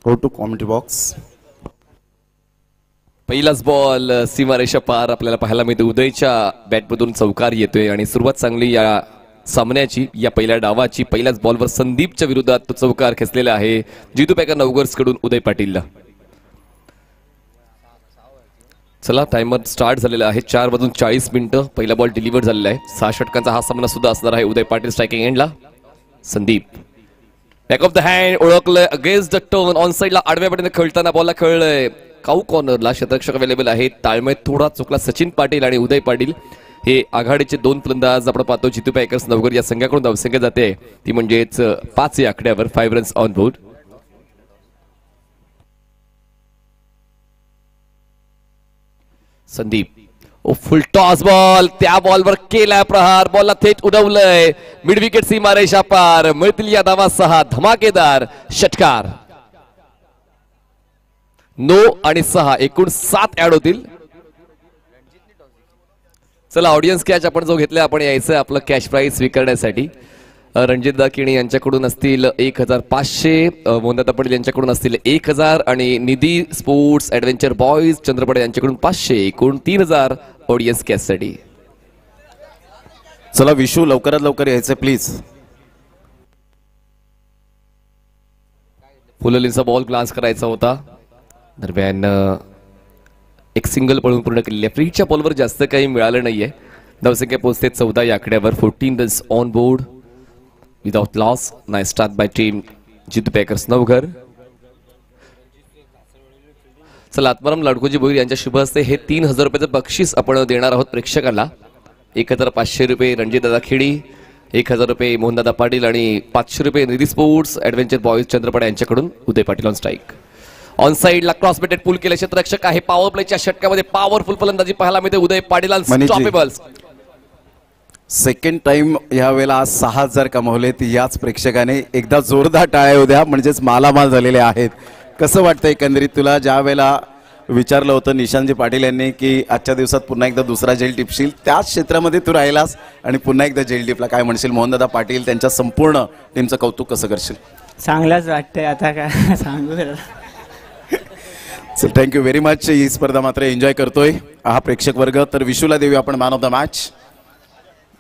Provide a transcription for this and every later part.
Go to commentary box. पहिलाच ball सीमारेषा पार आपल्याला पाहायला मिळते. उदयच्या बॅटमधून चौकार येतोय आणि सुरुवात चांगली या सामन्याची, या पहिल्या डावाची. पहिल्याच बॉलवर संदीपच्या विरोधात तो चौकार खेचलेला आहे जितू पॅकर नवगर्स कडून उदय पाटीलला. चला टाइमर स्टार्ट झालेला आहे. 4:40 पहिला बॉल डिलिव्हर झालेला आहे. 6 षटकांचा हा सामना सुद्धा असणार आहे. उदय पाटील स्ट्रायकिंग एंडला. Sandeep back of the hand ओळखलंय अगेन्स्ट द टर्न. ऑन साइडला आडव्या पटीने खेळताना बॉलला खेळलंय. काऊ कॉर्नरला क्षेत्ररक्षक अवेलेबल आहे. ताळमेळ थोडा चुकला. सचिन पाटील आणि उदय पाटील हे आघाडीचे 2 फलंदाज आपण पाहतो. जितू पॅकर्स नवगर या संघाकडून धावसंख्या जाते ती म्हणजेच 5 या आकड्यावर. 5 runs on board. Sandeep full toss ball, त्या बॉलवर केलाय प्रहार. बॉलला थेट उडवलंय मिड विकेट सीमारेषा पार. मिळतील या धावा 6. धमाकेदार षटकार. 9 आणि 6 एकूण 7 ऍड होतील. चला ऑडियन्स कॅच आपण जो घेतलाय आपण यायचं आपलं कॅश प्राइज स्वीकारण्यासाठी. रणजित दाकिणी यांच्याकडून असतील 1500, मोहनदादा पटेल यांच्याकडून असतील 1000 आणि निधी स्पोर्ट्स ऍडव्हेंचर बॉईज चंद्रपडे यांच्याकडून 500, एकूण 3000 ऑडियन्स कॅचसाठी. चला विशू लवकरात लवकर यायचं प्लीज. फुललीचा बॉल ग्लान्स करायचा होता. दरम्यान एक सिंगल पळून पूर्ण केलेली आहे. फ्रीच्या बॉलवर जास्त काही मिळालं नाहीये. धावसंख्या पोहोचते 14 या आकड्यावर. 14 runs on board without loss. Nice start by team Jitu Packers Navghar. चला आत्माराम लाडकोजी भोईर यांच्या शुभ हस्ते हे 3000 रुपयाचं बक्षीस आपण देणार आहोत प्रेक्षकांना. 1500 रुपये रणजितदादा खेडी, 1000 रुपये मोहनदादा पाटील आणि 500 रुपये निधी स्पोर्ट्स ऍडव्हेंचर बॉईज चंद्रपडा यांच्याकडून उदय पाटील ऑन स्ट्राईक. ऑन साइडला क्रॉस बेटेड पुल केले क्षेत्ररक्षक आहे. पॉवर प्लेच्या षटकामध्ये पॉवरफुल फलंदाजी पाहायला मिळते उदय पाटील. अनस्टॉपेबल. सेकंड टाइम या वेळेला 6000 कमावलेत याच प्रेक्षकाने. एकदा जोरदार टाळ्या उद्या म्हणजेच मालामाल झालेले आहेत. कसं वाटतं एकंदरीत तुला? ज्या वेळेला विचारलं होतं निशांतजी पाटील यांनी की आजच्या दिवसात पुन्हा एकदा दुसरा जेल टिपशील, त्याच क्षेत्रामध्ये तू राहिलास आणि पुन्हा एकदा जेल टिपला. काय म्हणशील? मोहनदादा पाटील त्यांच्या संपूर्ण टीमचं कौतुक कसं करशील? चांगलंच वाटतंय आता काय सांगू. Sir thank you very much. ही स्पर्धा मात्र एन्जॉय करतोय हा प्रेक्षक वर्ग. तर विशूला देऊया आपण मॅन ऑफ द मॅच.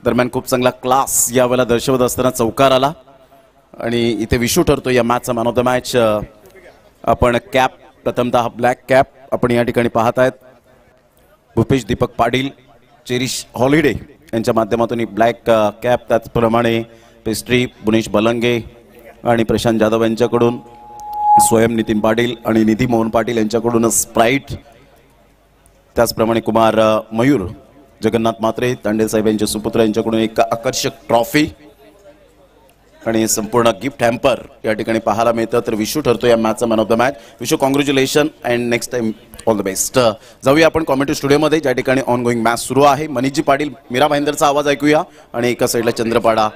दरम्यान खूप चांगला क्लास यावेळेला दर्शवत असताना चौकार आला आणि इथे विशू ठरतो या मॅचचा मॅन ऑफ द मॅच. आपण कॅप प्रथमतः ब्लॅक कॅप आपण या ठिकाणी पाहत आहेत. भूपेश दीपक पाटील चेरिश हॉलिडे यांच्या माध्यमातून ही ब्लॅक कॅप. त्याचप्रमाणे पेस्ट्री बुनेश बलंगे आणि प्रशांत जाधव यांच्याकडून, स्वयं नितीन पाटील आणि निधी मोहन पाटील यांच्याकडून स्प्राईट. त्याचप्रमाणे कुमार मयूर जगन्नाथ मात्रे तांडे साहेब यांचे सुपुत्र यांच्याकडून एक आकर्षक ट्रॉफी आणि संपूर्ण गिफ्ट हॅम्पर या ठिकाणी पाहायला मिळतं. तर विशू ठरतो या मॅचचा man of the match. Vishu congratulations and next time all the best. जाऊया आपण कॉमेंट्री स्टुडिओमध्ये ज्या ठिकाणी ऑन गोईंग मॅच सुरू आहे. मनीषजी पाटील मीरा भाईंदरचा आवाज ऐकूया आणि एका साईडला चंद्रपाडा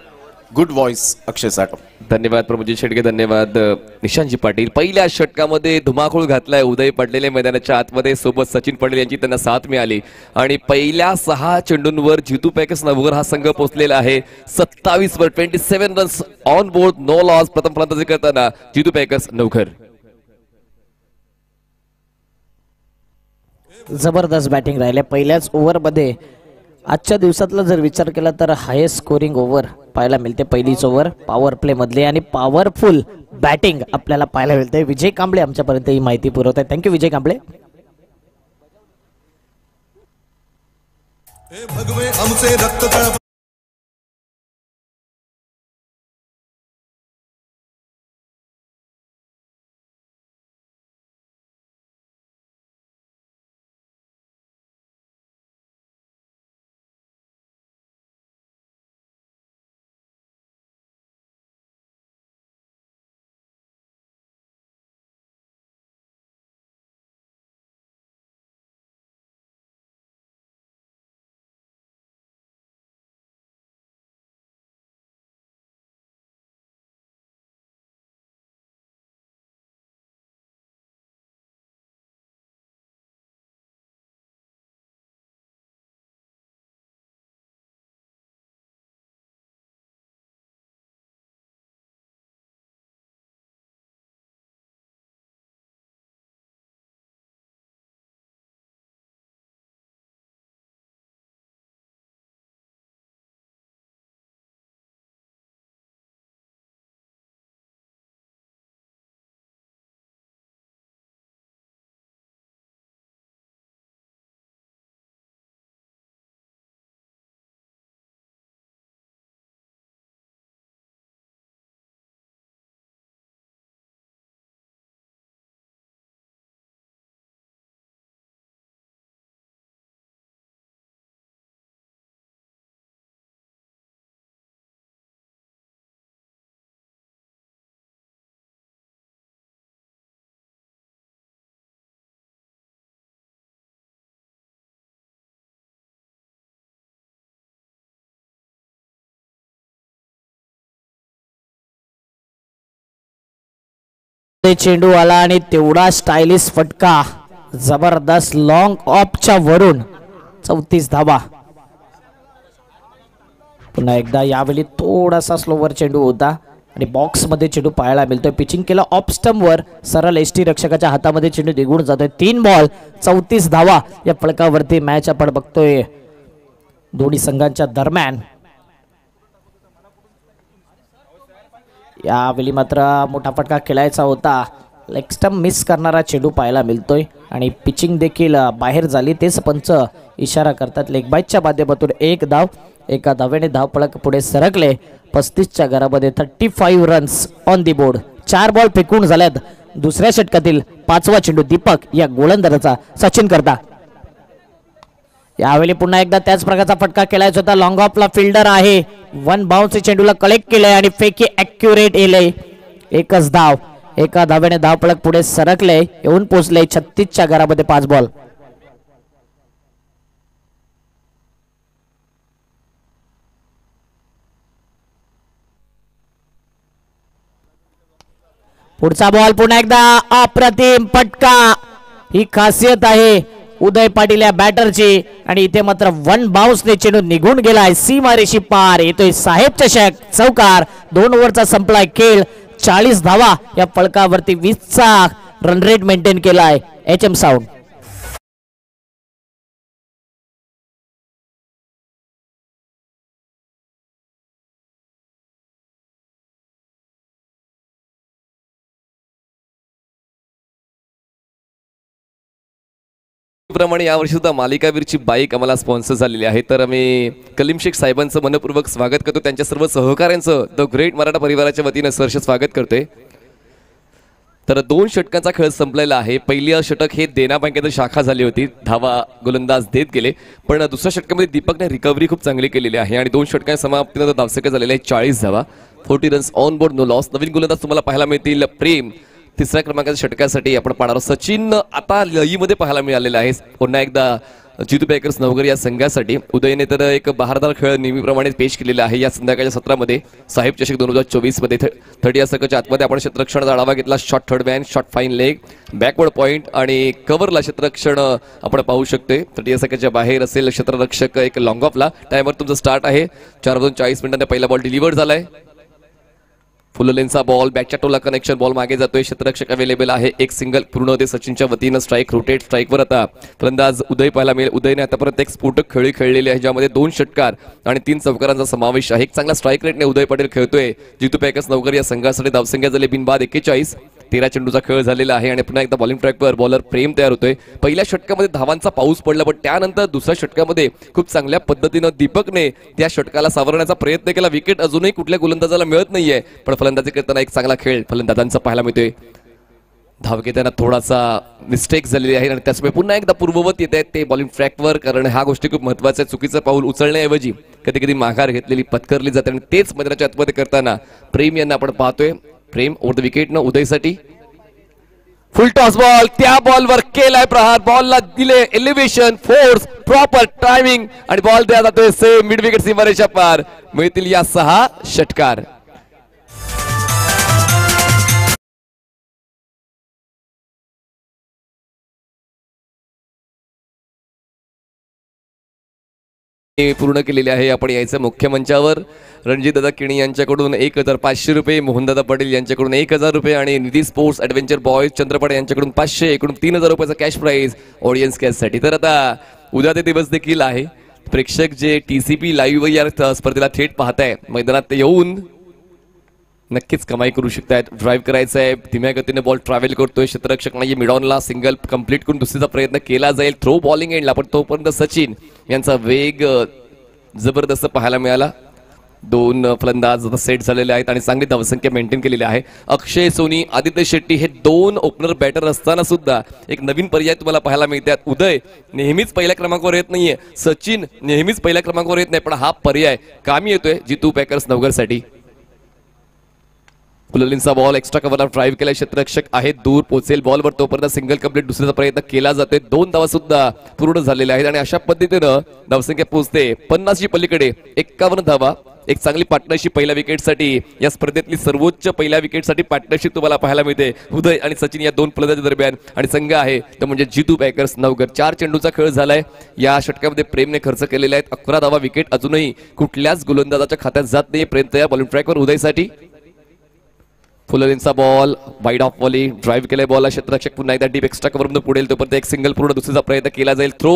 गुड व्हॉइस अक्षय साठव. धन्यवाद प्रभूजी शेडगे, धन्यवाद निशांतजी पाटील. पहिल्या षटकामध्ये धुमाकूळ घातलाय उदय पडलेले मैदानाच्या आतमध्ये. सोबत सचिन पाटील यांची त्यांना साथ मिळाली आणि पहिल्या 6 चेंडूंवर जितू पॅकर्स नवघर हा संघ पोहोचलेला आहे. 27 वर 27 runs on board, no loss. प्रथम फलंदाजी करताना जितू पॅकर्स नवघर. जबरदस्त बॅटिंग राहिले पहिल्याच ओव्हरमध्ये. आजच्या दिवसातला जर विचार केला तर हायेस्ट स्कोरिंग ओव्हर पाहायला मिळते पहिलीच ओव्हर पॉवर प्ले मधले आणि पॉवरफुल बॅटिंग आपल्याला पाहायला मिळते. विजय कांबळे आमच्यापर्यंत ही माहिती पुरवत आहे. थँक्यू विजय कांबळे. ते चेंडू आला आणि तेवढा स्टायलिश फटका, जबरदस्त लॉंग ऑफच्या वरून 34 धावा. पुन्हा एकदा यावेळी थोडासा स्लोवर चेंडू होता आणि बॉक्स मध्ये चेंडू पाहायला मिळतोय. पिचिंग केलं ऑफ स्टंप वर, सरळ एसटी रक्षकाच्या हातामध्ये चेंडू निघून जातोय. 3 बॉल 34 धावा या फलकावरती मॅच आपण बघतोय दोन्ही संघांच्या दरम्यान. यावेळी मात्र मोठा फटका खेळायचा होता, लेग स्टंप मिस करणारा चेंडू पाहायला मिळतोय आणि पिचिंग देखील बाहेर झाली. तेच पंच इशारा करतात. लेग बाईटच्या माध्यमातून 1 धाव, एका धावेने धावफलक पुढे सरकले. 35च्या घरामध्ये 35 runs on the board. 4 ball फेकून झाल्यात. दुसऱ्या षटकातील 5वा चेंडू दीपक या गोलंदाजाचा सचिन करता. यावेळी पुन्हा एकदा त्याच प्रकारचा फटका खेळायचा होता. लॉंग ऑफला फिल्डर आहे, 1 बाउन्स चेंडूला कलेक्ट केलंय आणि फेकी ॲक्युरेट येलय. 1च धाव, एका धावेने धावफलक पुढे सरकले, येऊन पोहोचले 36च्या घरामध्ये 5 बॉल. पुढचा बॉल पुन्हा एकदा अप्रतिम फटका. ही खासियत आहे उदय पाटील या बॅटरची आणि इथे मात्र 1 बाउन्सने चेंडू निघून गेलाय. सीमारेषी पार येतोय साहेब चषक चौकार. 2 ओव्हरचा संपलाय खेळ. 40 धावा या फलकावरती 20चा रन रेट मेंटेन केलाय HM साऊंड. प्रमाणे यावर्षी सुद्धा मालिकावीरची बाईक आम्हाला स्पॉन्सर झालेली आहे. तर आम्ही कलीम शेख साहेबांचं मनपूर्वक स्वागत करतो. त्यांच्या सर्व सहकाऱ्यांचं द ग्रेट मराठा परिवाराच्या वतीने सहर्ष स्वागत करतोय. तर 2 षटकांचा खेळ संपलेला आहे. पहिली षटक हे देना बँकेची शाखा झाली होती, धावा गोलंदाज देत गेले. पण दुसऱ्या षटकामध्ये दीपकने रिकव्हरी खूप चांगली केलेली आहे आणि 2 षटकांच्या समाप्तीनंतर धावसंख्या झालेली आहे 40 धावा, 40 runs on board, no loss. नवीन गोलंदाज तुम्हाला पाहायला मिळतील. प्रेम 3ऱ्या क्रमांकाच्या षटकासाठी आपण पाहणार. सचिन आता लईमध्ये पाहायला मिळालेला आहे. पुन्हा एकदा जितू पॅकर्स नवगर या संघासाठी. उदयने तर एक बहारदार खेळ नेहमीप्रमाणे पेश केलेला आहे या संध्याकाळच्या सत्रामध्ये. साहेब चषक 2024 मध्ये 30 षटकाच्या आतमध्ये आपण क्षेत्ररक्षणाचा आढावा घेतला. Shot third man, shot fine leg, backward point आणि कव्हरला क्षेत्ररक्षण आपण पाहू शकतोय. 30 षटकाच्या बाहेर असेल क्षेत्ररक्षक एक लॉंग ऑफला. टायमर तुमचा स्टार्ट आहे. 4:40 मिनिटांनी पहिला बॉल डिलिव्हर झालाय. फुल लेनचा बॉल, बॅटच्या टोला कनेक्शन, बॉल मागे जातोय. क्षेत्ररक्षक अवेलेबल आहे. एक सिंगल पूर्ण होते सचिनच्या वतीनं. स्ट्राईक, रोटेट स्ट्राईकवर आता फलंदाज उदय पाहायला मिळेल. उदयने आतापर्यंत एक स्फोटक खेळी खेळलेली आहे ज्यामध्ये 2 षटकार आणि 3 चौकारांचा समावेश आहे. एक चांगला स्ट्राईक रेटने उदय पाटील खेळतोय. जितू पॅकर्स नवगर या संघासाठी धावसंख्या झाली बिनबाद 41. 13 चेंडूचा खेळ झालेला आहे आणि पुन्हा एकदा बॉलिंग ट्रॅकवर बॉलर प्रेम तयार होतोय. पहिल्या षटकामध्ये धावांचा पाऊस पडला, पण त्यानंतर दुसऱ्या षटकामध्ये खूप चांगल्या पद्धतीनं दीपकने त्या षटकाला सावरण्याचा प्रयत्न केला. विकेट अजूनही कुठल्या गोलंदाजाला मिळत नाहीये, पण फलंदाजी करताना एक चांगला खेळ फलंदाजांचा पाहायला मिळतोय. धाव घेताना थोडासा मिस्टेक झालेली आहे आणि त्याचमुळे पुन्हा एकदा पूर्ववत येत आहेत ते बॉलिंग ट्रॅकवर, कारण ह्या गोष्टी खूप महत्वाच्या. चुकीचं पाऊल उचलण्याऐवजी कधी कधी माघार घेतलेली पत्करली जाते आणि तेच मैदानाच्या आतमध्ये करताना प्रेम यांना आपण पाहतोय. प्रेम ओव्हर द विकेट न उदयसाठी फुल टॉस बॉल, त्या बॉलवर केलाय प्रहार. बॉलला दिले एलिव्हेशन, फोर्स, प्रॉपर टायमिंग आणि बॉल द्या जातोय सेम मिड विकेट सीमारेषा पार. मिळतील या 6 षटकार. पूर्ण केलेली आहे. आपण यायचं मुख्य मंचावर. रणजितदादा किणी यांच्याकडून 1,500 रुपये, मोहनदादा पटेल यांच्याकडून 1,000 रुपये आणि निधी स्पोर्ट्स ॲडव्हेंचर बॉयज चंद्रपाडे यांच्याकडून 500, एकूण 3,000 रुपयाचा कॅश प्राईज ऑडियन्स कॅशसाठी. तर आता उद्या ते दिवस देखील आहे. प्रेक्षक जे TCP लाईव्ह या स्पर्धेला थेट पाहताय मैदानात ते येऊन नक्कीच कमाई करू शकतायत. ड्राईव्ह करायचं आहे, धीम्या गतीने बॉल ट्रॅव्हल करतोय. क्षेत्ररक्षक नाही, मिडॉनला सिंगल कंप्लीट करून दुसरीचा प्रयत्न केला जाईल. थ्रो बॉलिंग एंडला, पण तोपर्यंत सचिन यांचा वेग जबरदस्त पाहायला मिळाला. 2 फलंदाज सेट झालेले आहेत आणि चांगली धावसंख्या मेंटेन केलेली आहे. अक्षय सोनी, आदित्य शेट्टी हे 2 ओपनर बॅटर असताना सुद्धा एक नवीन पर्याय तुम्हाला पाहायला मिळतात. उदय नेहमीच पहिल्या क्रमांकावर येत नाहीये, सचिन नेहमीच पहिल्या क्रमांकावर येत नाही, पण हा पर्याय कामी येतोय जितू पॅकर्स नवगरसाठी. फुललिनचा बॉल एक्स्ट्रा कव्हरला ड्राईव्ह केला. क्षेत्ररक्षक आहे, दूर पोहोचेल बॉलवर, तोपर्यंत सिंगल कंप्लीट दुसऱ्याचा प्रयत्न केला जातोय. 2 धावा सुद्धा पूर्ण झालेल्या आहेत आणि अशा पद्धतीनं धावसंख्या पोहोचते 50ची पलीकडे. 51 धावा, एक चांगली पार्टनरशिप पहिल्या विकेटसाठी, या स्पर्धेतली सर्वोच्च पहिल्या विकेटसाठी पार्टनरशिप तुम्हाला पाहायला मिळते उदय आणि सचिन या दोन फलंदाजांच्या दरम्यान. आणि संघ आहे तो म्हणजे जितू पॅकर्स नवघर. 4 चेंडूचा खेळ झालाय. या षटकामध्ये प्रेमने खर्च केलेले आहेत 11 धावा. विकेट अजूनही कुठल्याच गोलंदाजाच्या खात्यात जात नाही. प्रेम तयार बॉलिंग ट्रॅकवर उदयसाठी. फुलरेंचा ball wide off volley drive केलाय बॉल. क्षेत्ररक्षक पुन्हा एकदा डीप एक्स्ट्रा कव्हर मधून पुढे तोपर्यंत एक सिंगल पूर्ण दुसरीचा प्रयत्न केला जाईल. थ्रो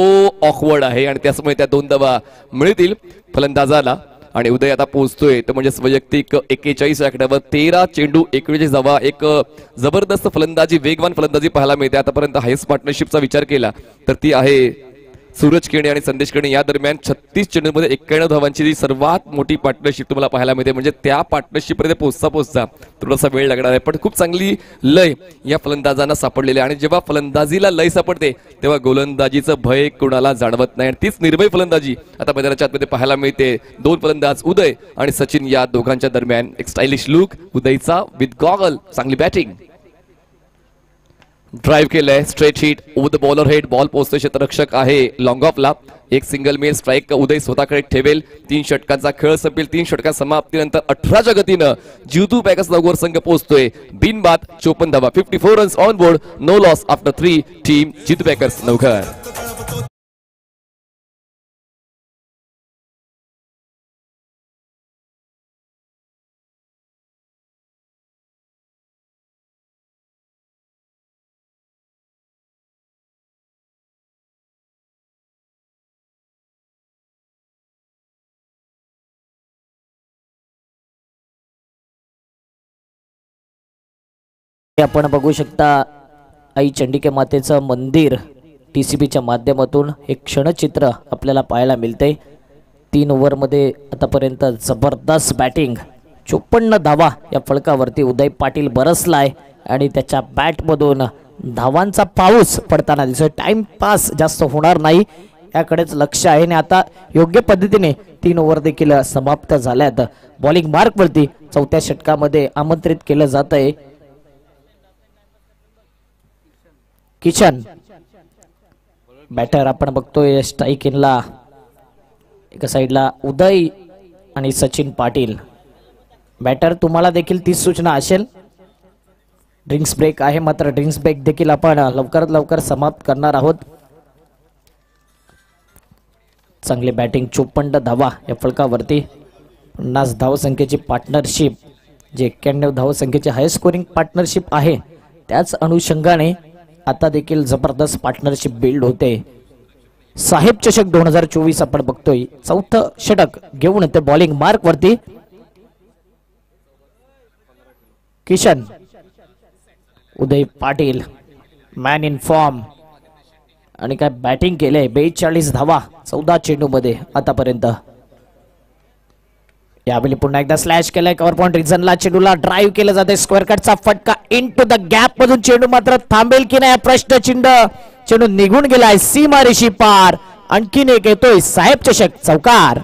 ऑकवर्ड आहे आणि त्यामुळे त्या 2 धावा मिळतील फलंदाजाला. आणि उदय आता पोहोचतोय तो म्हणजे वैयक्तिक 41 आकड्यावर 13 चेंडू 41 धावा. एक जबरदस्त फलंदाजी, वेगवान फलंदाजी पाहायला मिळते. आतापर्यंत हायस्ट पार्टनरशिपचा विचार केला तर ती आहे सूरज केणे आणि संदेश केणे या दरम्यान. 36 चेंडूमध्ये 91 धावांची जी सर्वात मोठी पार्टनरशिप तुम्हाला पाहायला मिळते. म्हणजे त्या पार्टनरशिप मध्ये पोहोचता थोडासा वेळ लागणार आहे, पण खूप चांगली लय या फलंदाजांना सापडलेली आहे. आणि जेव्हा फलंदाजीला लय सापडते तेव्हा गोलंदाजीचं भय कुणाला जाणवत नाही. आणि तीच निर्भय फलंदाजी आता मैदानाच्या आतमध्ये पाहायला मिळते. 2 फलंदाज उदय आणि सचिन या दोघांच्या दरम्यान. एक स्टायलिश लुक उदयचा विथ गॉगल. चांगली बॅटिंग. ड्राईव्ह केलंय straight hit over the bowler head. Ball पोहोचतोय क्षेत्ररक्षक आहे लॉंग ऑफला. एक सिंगल मेल स्ट्राईक उदय स्वतःकडे ठेवेल. 3 षटकांचा खेळ संपेल. 3 षटकां समाप्तीनंतर 18च्या गतीनं जितू पॅकर्स नवघर संघ पोहोचतोय बिनबाद 54 धावा. 54 runs on board. No loss after 3. Team Jitu Packers Navghar. आपण बघू शकता आई चंडिके मातेचं मंदिर TCPच्या माध्यमातून हे क्षणचित्र आपल्याला पाहायला मिळते. 3 ओव्हरमध्ये आतापर्यंत जबरदस्त बॅटिंग. 54 धावा या फलकावरती उदय पाटील बरसलाय आणि त्याच्या बॅटमधून धावांचा पाऊस पडताना दिसतोय. टाइमपास जास्त होणार नाही याकडेच लक्ष आहे. आणि आता योग्य पद्धतीने 3 ओव्हर देखील समाप्त झाल्यात. बॉलिंग मार्कवरती 4थ्या षटकामध्ये आमंत्रित केलं जात आहे किशन. बॅटर आपण बघतोय स्ट्राईक इनला एका साईडला उदय आणि सचिन पाटील. बॅटर तुम्हाला देखील तीच सूचना असेल. ड्रिंक्स ब्रेक आहे, मात्र ड्रिंक्स ब्रेक देखील आपण लवकरात लवकर समाप्त करणार आहोत. चांगली बॅटिंग. 54 धावा या फलकावरती. 50 धावसंख्येची पार्टनरशिप जे 91 धावसंख्येची हाय स्कोरिंग पार्टनरशिप आहे त्याच अनुषंगाने आता देखील जबरदस्त पार्टनरशिप बिल्ड होते. साहेब चषक 2024 आपण बघतोय. 4थं षटक घेऊन ते बॉलिंग मार्क वरती किशन. उदय पाटील मॅन इन फॉर्म आणि काय बॅटिंग केले. 42 धावा 14 चेंडू मध्ये आतापर्यंत. यावेळी पुन्हा एकदा स्लॅश केलाय कव्हर पॉइंट रिझनला. चेंडूला ड्राईव्ह केलं जाते. स्क्वेअर कटचा फटका इन टू द गॅप मधून. चेंडू मात्र थांबेल की नाही प्रश्नचिन्ह. चेंडू निघून गेलाय सीमारेषी पार. आणखीन एक येतोय साहेब चषक चौकार.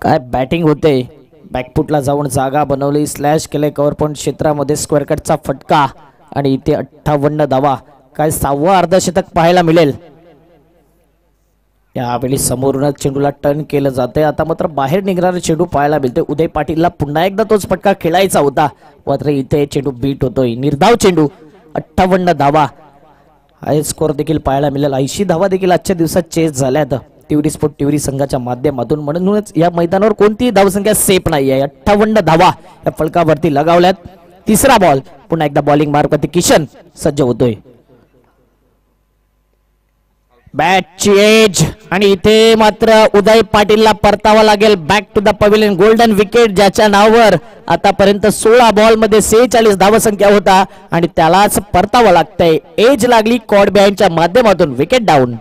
काय बॅटिंग होते. बॅकफुटला जाऊन जागा बनवली. स्लॅश केले कव्हर पॉइंट क्षेत्रामध्ये. स्क्वेअर कटचा फटका आणि इथे 58 धावा. काय 6वं अर्धशतक पाहायला मिळेल. यावेळी समोरूनच चेंडूला टर्न केलं जाते. आता मात्र बाहेर निघणारे चेंडू पाहायला मिळते. उदय पाटीलला पुन्हा एकदा तोच फटका खेळायचा होता, मात्र इथे चेंडू बीट होतोय. निर्धाव चेंडू. 58 धावा. हाय स्कोर देखील पाहायला मिळेल. 80 धावा देखील आजच्या दिवसात चेस झाल्यात तिवरी स्पोर्ट तिवरी संघाच्या माध्यमातून. म्हणूनच या मैदानावर कोणतीही धावसंख्या सेफ नाही आहे. 58 धावा या फलकावरती लगावल्यात. 3रा बॉल. पुन्हा एकदा बॉलिंग मार्कवरती किशन सज्ज होतोय. बॅटची एज आणि इथे मात्र उदय पाटीलला परतावा लागेल back to the pavilion. Golden wicket ज्याच्या नावावर आतापर्यंत 16 बॉल मध्ये 46 धावसंख्या होता आणि त्यालाच परतावा लागतंय. एज लागली कॉड बिहाइंडच्या माध्यमातून. Wicket down.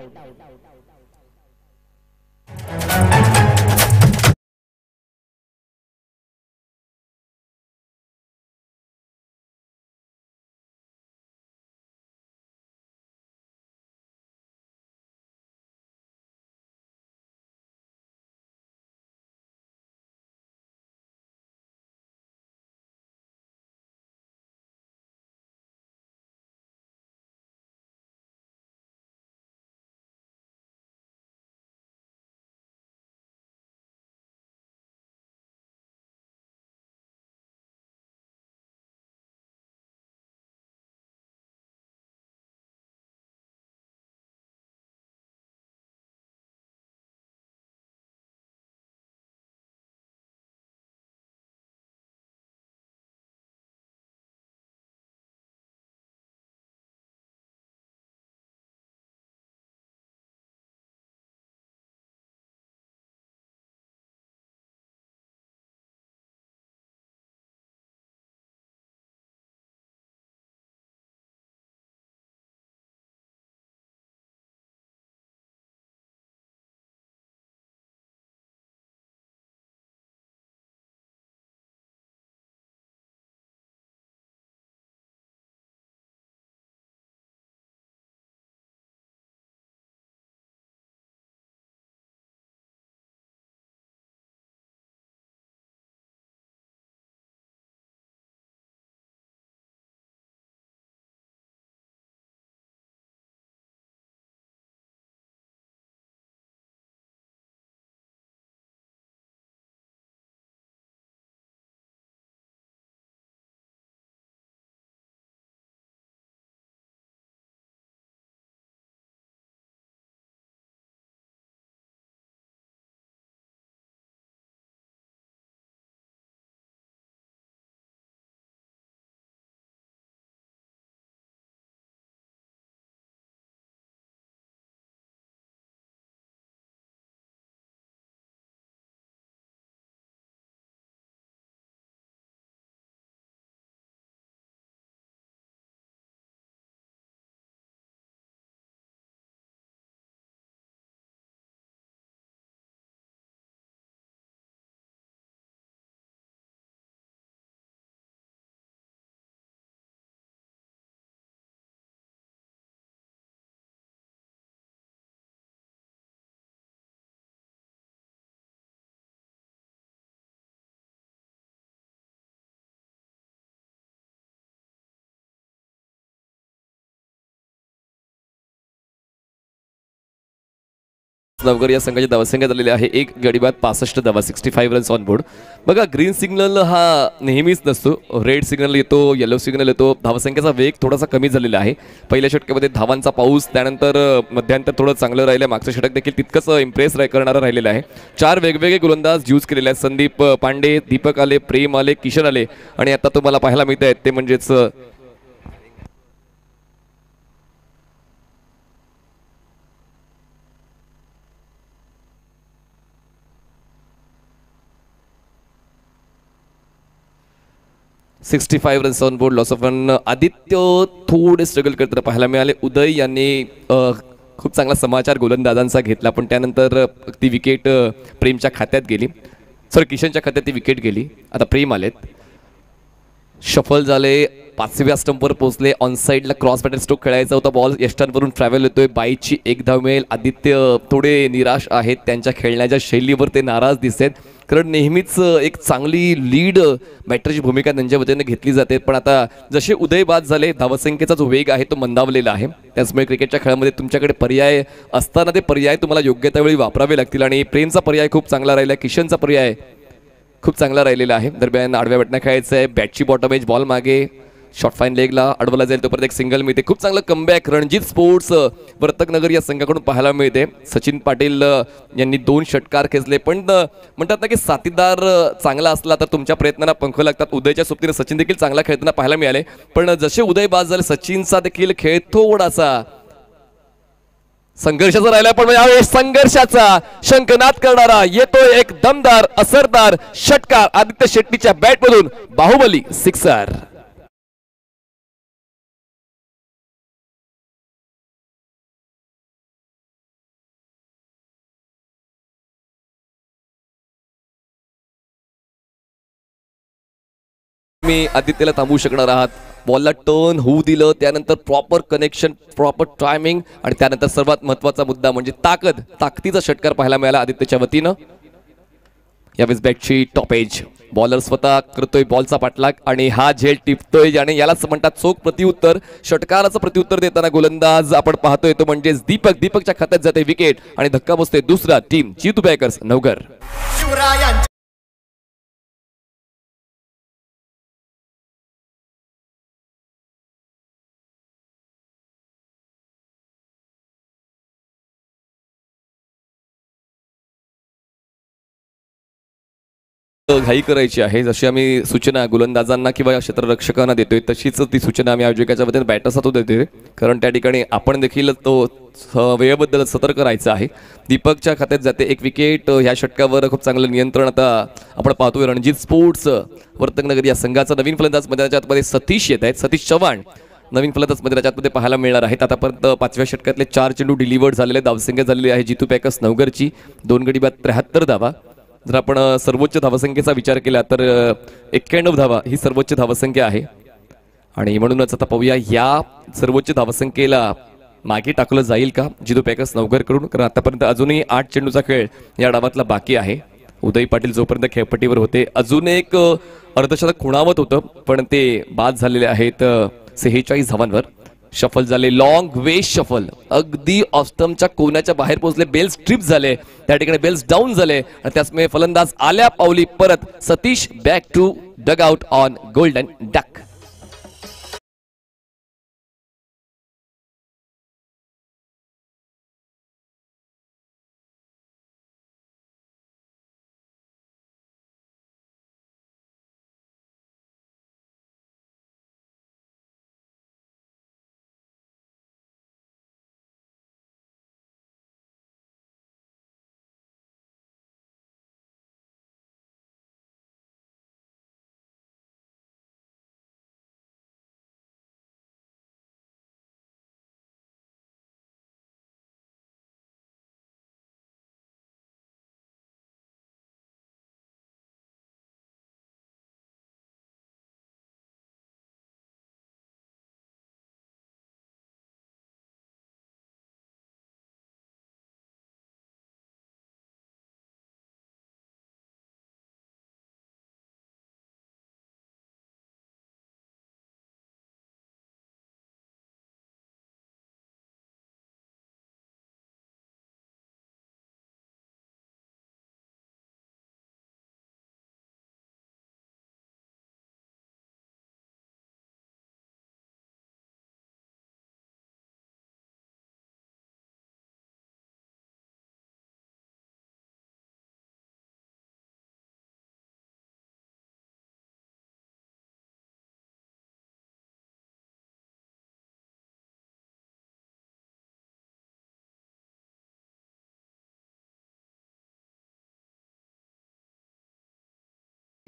नवघर या संघाची धावसंख्या झालेली आहे 1 गडी बाद 65 धावा, 65 रन्स ऑन बोर्ड. बघा ग्रीन सिग्नल हा नेहमीच नसतो, रेड सिग्नल येतो, येलो सिग्नल येतो. धावसंख्येचा वेग थोडासा कमी झालेला आहे. पहिल्या षटकामध्ये धावांचा पाऊस, त्यानंतर मध्यांतर थोडं चांगलं राहिलं. मागचं षटक देखील तितकंच इम्प्रेस करणारं राहिलेलं आहे. 4 वेगवेगळे गोलंदाज यूज केलेले आहेत. संदीप पांडे, दीपक आले, प्रेम आले, किशन आले आणि आता तुम्हाला पाहायला मिळत आहेत ते म्हणजेच 65 runs on board, loss of run. Aditya थोडे स्ट्रगल करताना पाहायला मिळाले. उदय यांनी खूप चांगला समाचार गोलंदाजांचा घेतला, पण त्यानंतर ती विकेट प्रेमच्या खात्यात गेली. सॉरी, किशनच्या खात्यात ती विकेट गेली. आता प्रेम आलेत, शफल झाले, 5व्या स्टंपवर पोहोचले. ऑन साईडला क्रॉस बॅटर स्ट्रोक खेळायचा होता. बॉल यष्टांवरून ट्रॅव्हल होतोय. बाईची 1 धाव मिळेल. आदित्य थोडे निराश आहेत, त्यांच्या खेळण्याच्या शैलीवर ते नाराज दिसत, कारण नेहमीच एक चांगली लीड बॅटरची भूमिका त्यांच्या वतीने घेतली जाते. पण आता जसे उदय बाद झाले, धावसंख्येचा जो वेग आहे तो मंदावलेला आहे. त्याचमुळे क्रिकेटच्या खेळामध्ये तुमच्याकडे पर्याय असताना ते पर्याय तुम्हाला योग्य त्यावेळी वापरावे लागतील आणि प्रेमचा पर्याय खूप चांगला राहिला, किशनचा पर्याय खूप चांगला राहिलेला आहे. दरम्यान आडव्या बॅटनं खेळायचं आहे. बॅटची बॉटम एज, बॉल मागे, शॉर्ट फाईन लेगला अडवला जाईल, तोपर्यंत एक सिंगल मिळते. खूप चांगलं कमबॅक रणजित स्पोर्ट्स वर्तकनगर या संघाकडून पाहायला मिळते. सचिन पाटील यांनी 2 षटकार खेचले, पण म्हणतात ना की साथीदार चांगला असला तर तुमच्या प्रयत्नांना पंख लागतात. उदयच्या सोबतीने सचिन देखील चांगला खेळताना पाहायला मिळाले, पण जसे उदय बाद झाले सचिनचा देखील खेळ थोडासा संघर्षाचा राहिला. पण यावेळी संघर्षाचा शंखनाद करणारा येतोय एक दमदार असरदार षटकार आदित्य शेट्टीच्या बॅटमधून. बाहुबली सिक्सर. मी आदित्यला थांबवू शकणार आहात. बॉलला टर्न होऊ दिलं, त्यानंतर प्रॉपर कनेक्शन, प्रॉपर टायमिंग आणि त्यानंतर सर्वात महत्त्वाचा मुद्दा म्हणजे ताकदीचा षटकार पाहायला मिळाला आदित्यच्या वतीनं. यावेळेस बॅटची टॉप एज, बॉलर स्वतः करतोय बॉलचा पाठलाग आणि हा झेल टिपतोय आणि यालाच म्हणतात चोख प्रत्युत्तर. षटकाराचं प्रत्युत्तर देताना गोलंदाज आपण पाहतोय तो म्हणजेच दीपकच्या खात्यात जाते विकेट आणि धक्का बसतोय दुसरा टीम जीतू बॅकर्स नवघर. घाई करायची आहे, जशी आम्ही सूचना गोलंदाजांना किंवा क्षेत्ररक्षकांना देतोय तशीच ती सूचना आम्ही आयोजकाच्या वतीने बॅटर्सला तो देतोय, कारण त्या ठिकाणी आपण देखील तो वेळेबद्दल सतर्क राहायचं आहे. दीपकच्या खात्यात जाते एक विकेट. ह्या षटकावर खूप चांगलं नियंत्रण आता आपण पाहतोय. रणजित स्पोर्ट्स वर्तकनगर या संघाचा नवीन फलंदाज मैदानाच्या आतमध्ये सतीश येत आहेत. सतीश चव्हाण नवीन फलंदाज मैदानाच्या आतमध्ये पाहायला मिळणार आहेत. आतापर्यंत 5व्या षटकातले 4 चेंडू डिलिव्हर्ड झालेले. धावसंख्या झालेली आहे जीतू बॅकर्स नवघरची 2 गडी बाद 73 धावा. जर आपण सर्वोच्च धावसंख्येचा विचार केला तर 91 धावा ही सर्वोच्च धावसंख्या आहे आणि म्हणूनच आता पाहूया या सर्वोच्च धावसंख्येला मागे टाकलं जाईल का जीतू बॅकर्स नवघरकडून, कारण आतापर्यंत अजूनही 8 चेंडूचा खेळ या डावातला बाकी आहे. उदय पाटील जोपर्यंत खेळपट्टीवर होते अजून एक अर्धशतक खुणावत होतं, पण ते बाद झालेले आहेत 46 धावांवर. शफल झाले, लॉंग वे शफल, अगदी ऑस्टमच्या कोण्याच्या बाहेर पोहोचले. बेल्स ट्रिप झाले, त्या ठिकाणी बेल्स डाऊन झाले आणि त्याचमुळे फलंदाज आल्या पावली परत. Satish back to dugout on golden duck.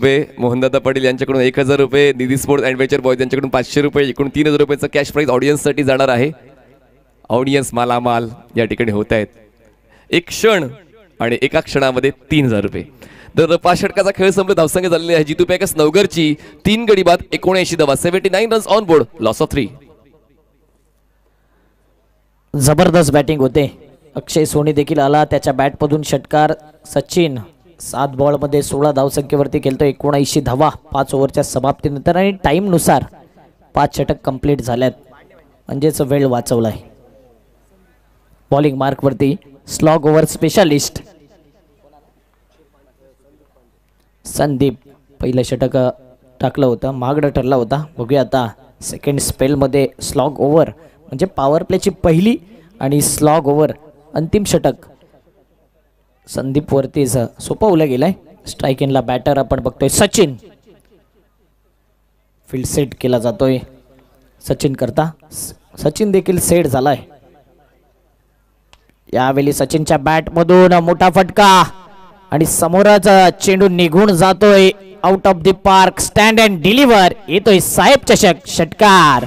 रुपये, मोहनदादा पाटील यांच्याकडून 1000 रुपये, निधी स्पोर्ट्स ॲडव्हेंचर बॉयज यांच्याकडून 500 रुपये, एकूण 3000 रुपयाचं कॅश प्राईज ऑडियन्ससाठी जाणार आहे. ऑडियन्स मालामाल या ठिकाणी होत आहेत. एक क्षण आणि एका क्षणामध्ये 3000 रुपये. तर 5 षटकाचा खेळ संपला. धावसंख्या झालेली आहे जितू पॅकस नवगरची 3 गडी बाद 79 धावा, 79 runs on board, loss of 3. जबरदस्त बॅटिंग होते. अक्षय सोनी देखील आला, त्याच्या बॅटमधून षटकार. सचिन 7 बॉलमध्ये 16 धावसंख्येवरती खेळतो, 79 धावा 5 ओव्हरच्या समाप्तीनंतर आणि टाईमनुसार 5 षटक कंप्लीट झाल्यात, म्हणजेच वेळ वाचवलाय. बॉलिंग मार्कवरती स्लॉग ओव्हर स्पेशालिस्ट संदीप पहिलं षटक टाकलं होतं, महागडं ठरला होता. बघूया आता सेकंड स्पेलमध्ये स्लॉग ओव्हर म्हणजे पॉवर प्लेची पहिली आणि स्लॉग ओव्हर अंतिम षटक संदीप वरतीच सोपवलं गेलंय. स्ट्राईक इनला बॅटर आपण बघतोय सचिन, फील्ड सेट केला जातोय सचिन करता. सचिन देखील सेट झालाय. यावेळी सचिनच्या बॅटमधून मोठा फटका आणि समोरच चेंडू निघून जातोय out of the park. Stand and deliver येतोय साहेब चषक षटकार.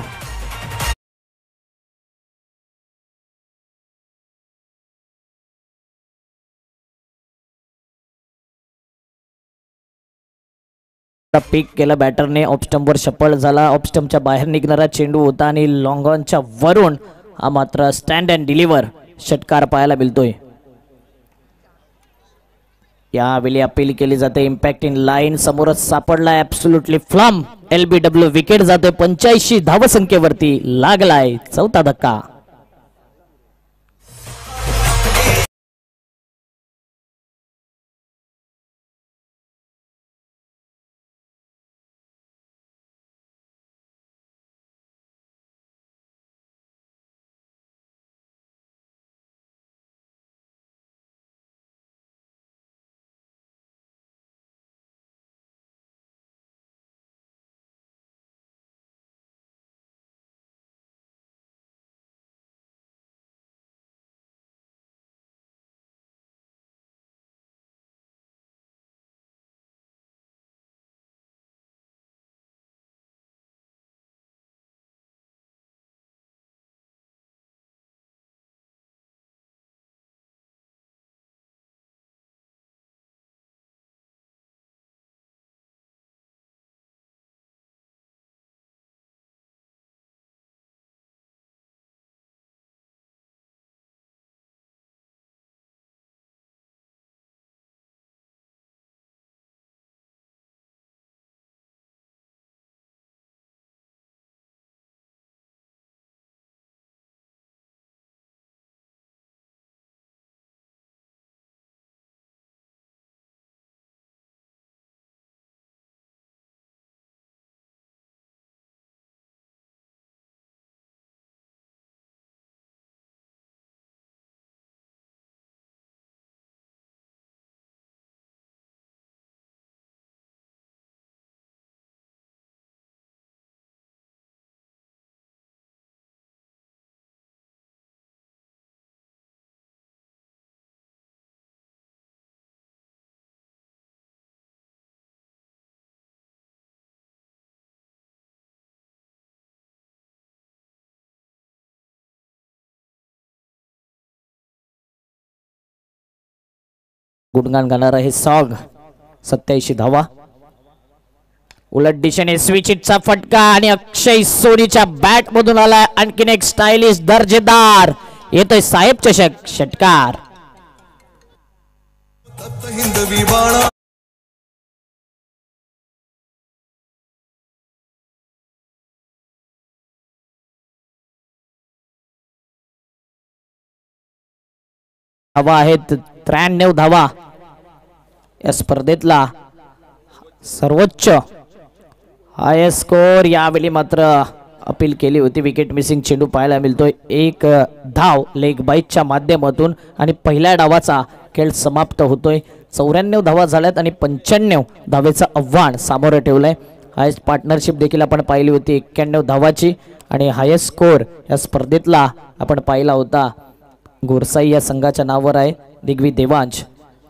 पिक केलं बॅटरने, ऑफस्टंपवर शपल झाला. ऑफस्टंपच्या बाहेर निघणारा चेंडू होता आणि लॉंग ऑनच्या वरून हा मात्र स्टँड अँड डिलिव्हर षटकार पाहायला मिळतोय. यावेळी अपील केली जाते. इम्पॅक्ट इन लाईन समोरच सापडला ऍब्सोल्युटली फ्लम. LBW विकेट जाते. 85 धावसंख्येवरती लागलाय 4था धक्का. गुणगान गाणार आहे सॉग. 87 धावा. उलट दिशेने स्विच इटचा फटका आणि अक्षय सोनीच्या बॅट मधून आला आणखीन एक स्टायलिश दर्जेदार येतोय साहेब चषक षटकार. धावा आहेत 93 धावा. या स्पर्धेतला सर्वोच्च हायेस्ट स्कोर. यावेळी मात्र अपील केली होती. विकेट मिसिंग चेंडू पाहायला मिळतोय. एक धाव लेग बाईटच्या माध्यमातून आणि पहिल्या डावाचा खेळ समाप्त होतोय. 94 धावा झाल्यात आणि 95 धावेचं आव्हान सामोरं ठेवलंय. हायेस्ट पार्टनरशिप देखील आपण पाहिली होती 91 धावाची आणि हायेस्ट स्कोर या स्पर्धेतला आपण पाहिला होता गोरसाई या संघाच्या नावावर आहे. दिग्वी देवांश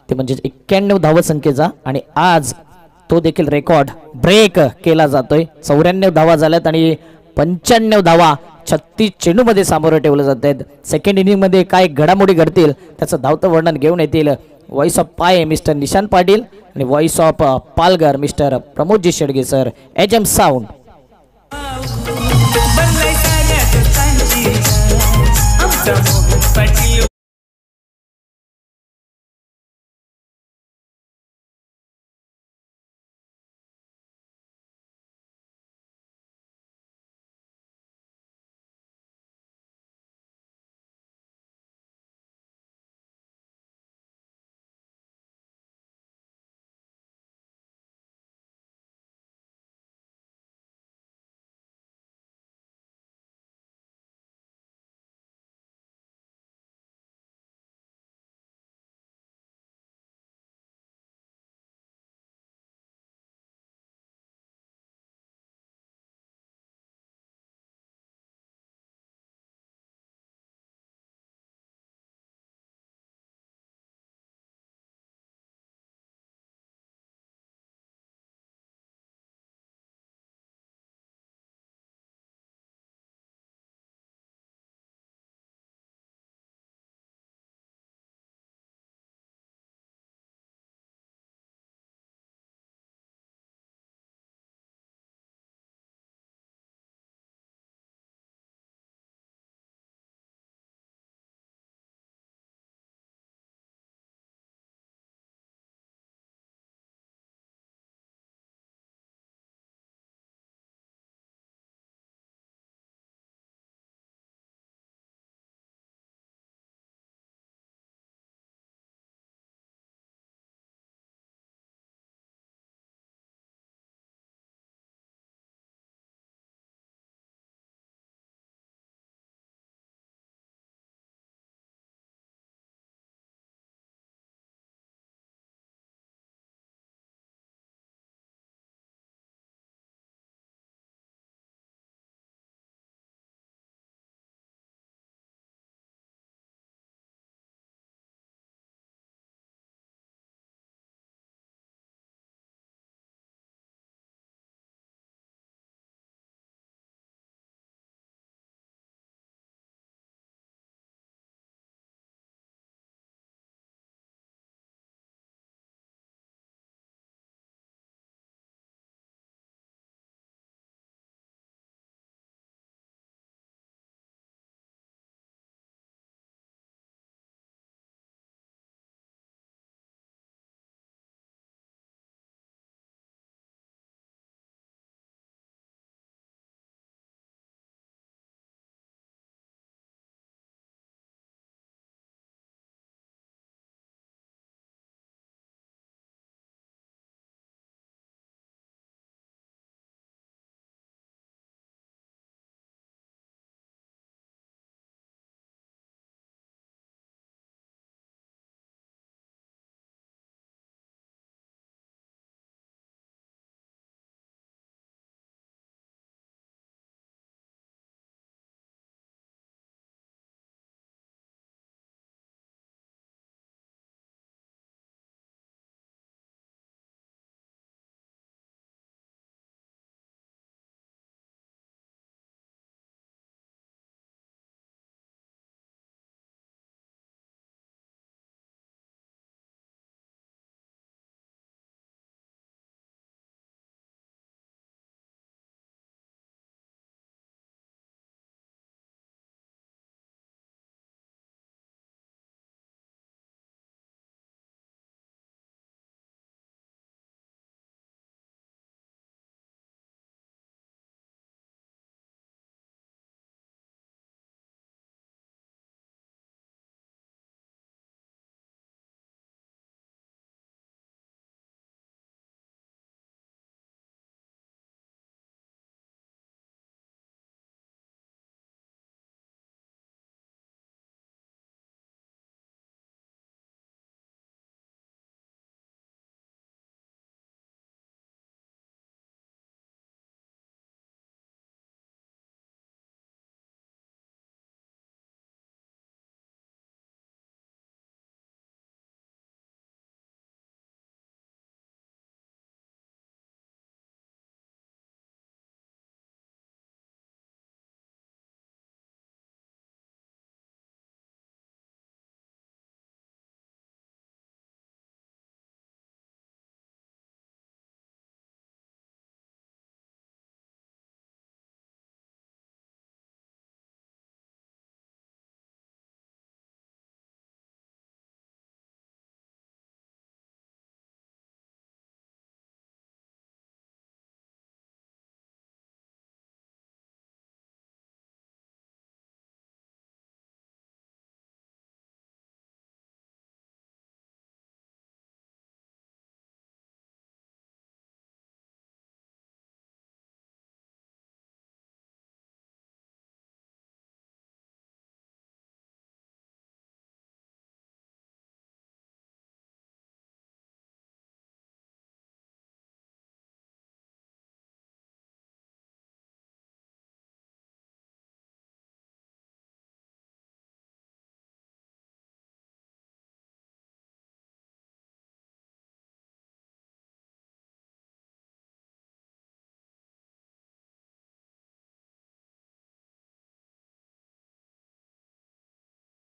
ते म्हणजे 91 धावसंख्येचा आणि आज तो देखील रेकॉर्ड ब्रेक केला जातोय. 94 धावा झाल्यात आणि 95 धावा 36 चेंडूमध्ये सामोरं ठेवलं जात आहेत. सेकंड इनिंग मध्ये काय घडामोडी घडतील त्याचं धावतं वर्णन घेऊन येतील व्हॉइस ऑफ पाय मिस्टर निशांत पाटील आणि voice of Palghar mister Pramod ji Shedge sir. HM. Sound.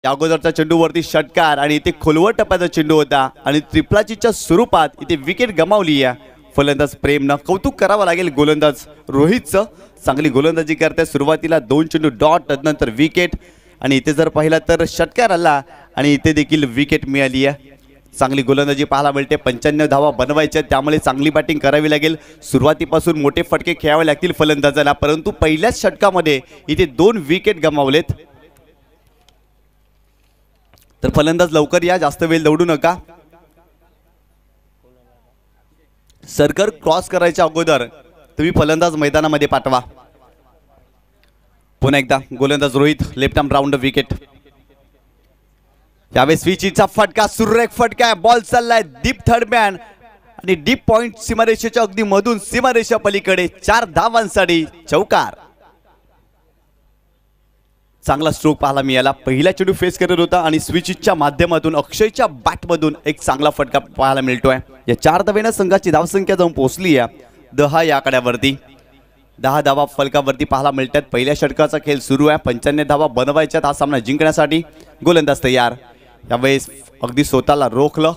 या अगोदरचा चेंडूवरती षटकार आणि इथे खोलवर टप्प्याचा चेंडू होता आणि त्रिपलाचीच्या स्वरूपात इथे विकेट गमावली आहे फलंदाज प्रेमनं. कौतुक करावं लागेल गोलंदाज रोहितचं, चांगली गोलंदाजी करते. सुरुवातीला 2 चेंडू डॉट, त्यानंतर विकेट आणि इथे जर पाहिलं तर षटकार आला आणि इथे देखील विकेट मिळाली आहे. चांगली गोलंदाजी पाहायला मिळते. 95 धावा बनवायच्या, त्यामुळे चांगली बॅटिंग करावी लागेल. सुरुवातीपासून मोठे फटके खेळावे लागतील फलंदाजाला, परंतु पहिल्याच षटकामध्ये इथे 2 विकेट गमावलेत. तर फलंदाज लवकर या, जास्त वेळ दौडू नका. सर्कल क्रॉस करायच्या अगोदर तुम्ही फलंदाज मैदानामध्ये पाठवा. पुन्हा एकदा गोलंदाज Rohit, left arm round wicket. यावेळी स्विचचा फटका, सुरेख फटका, बॉल चाललाय डीप थर्ड मॅन आणि डीप पॉइंट सीमारेषेच्या अगदी मधून सीमारेषा पलीकडे 4 धावांसाठी चौकार. चांगला स्ट्रोक पाहायला मिळाला. पहिला चेंडू फेस करत होता आणि स्विचच्या माध्यमातून अक्षयच्या बॅटमधून एक चांगला फटका पाहायला मिळतोय. या 4 धावेनं संघाची धावसंख्या जाऊन पोहोचली आहे 10 या आकड्यावरती. 10 धावा फलकावरती पाहायला मिळतात. पहिल्या षटकाचा खेळ सुरू आहे. 95 धावा बनवायच्यात हा सामना जिंकण्यासाठी. गोलंदाज तयार. यावेळेस अगदी स्वतःला रोखलं,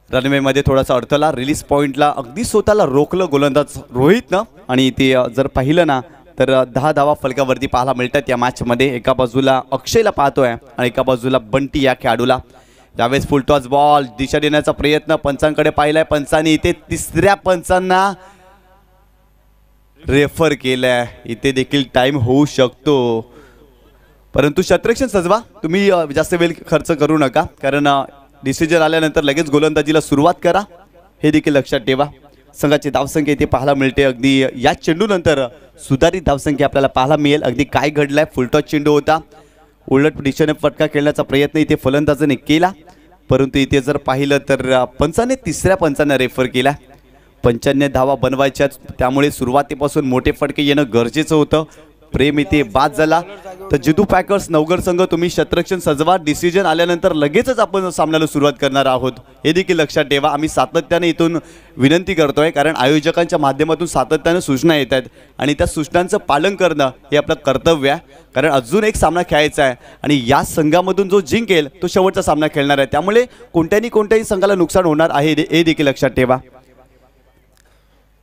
रनवेमध्ये थोडासा अडथळा, रिलीज पॉइंटला अगदी स्वतःला रोखलं गोलंदाज रोहितनं. आणि ते जर पाहिलं ना तर 10 धावा फलकावरती पाहायला मिळतात या मॅचमध्ये. एका बाजूला अक्षयला पाहतोय आणि एका बाजूला बंटी या खेळाडूला. यावेळेस फुल टॉस बॉल दिशा देण्याचा प्रयत्न पंचांकडे पाहिलाय. पंचांनी इथे तिसऱ्या पंचांना रेफर केलाय. इथे देखील टाइम होऊ शकतो, परंतु शतरक्षण सजवा, तुम्ही जास्त वेळ खर्च करू नका, कारण डिसिजन आल्यानंतर लगेच गोलंदाजीला सुरुवात करा, हे देखील लक्षात ठेवा. संघाची धावसंख्या इथे पाहायला मिळते. अगदी या चेंडूनंतर सुधारित धावसंख्या आपल्याला पाहायला मिळेल. अगदी काय घडलंय, फुलटॉस चेंडू होता, उलट दिशेने फटका खेळण्याचा प्रयत्न इथे फलंदाजाने केला, परंतु इथे जर पाहिलं तर पंचाने तिसऱ्या पंचाने रेफर केला. 95 धावा बनवायच्या, त्यामुळे सुरुवातीपासून मोठे फटके येणं गरजेचं होतं. प्रेम इथे बाद झाला. तर जितू पॅकर्स नवगड संघ, तुम्ही शतरक्षण सजवा, डिसिजन आल्यानंतर लगेचच आपण सामन्याला सुरुवात करणार आहोत, हे देखील लक्षात ठेवा. आम्ही सातत्याने इथून विनंती करतोय, कारण आयोजकांच्या माध्यमातून सातत्याने सूचना येत आहेत आणि त्या सूचनांचं पालन करणं हे आपलं कर्तव्य आहे. कारण अजून एक सामना खेळायचा आहे आणि या संघामधून जो जिंकेल तो शेवटचा सामना खेळणार आहे, त्यामुळे कोणत्याही संघाला नुकसान होणार आहे हे देखील लक्षात ठेवा.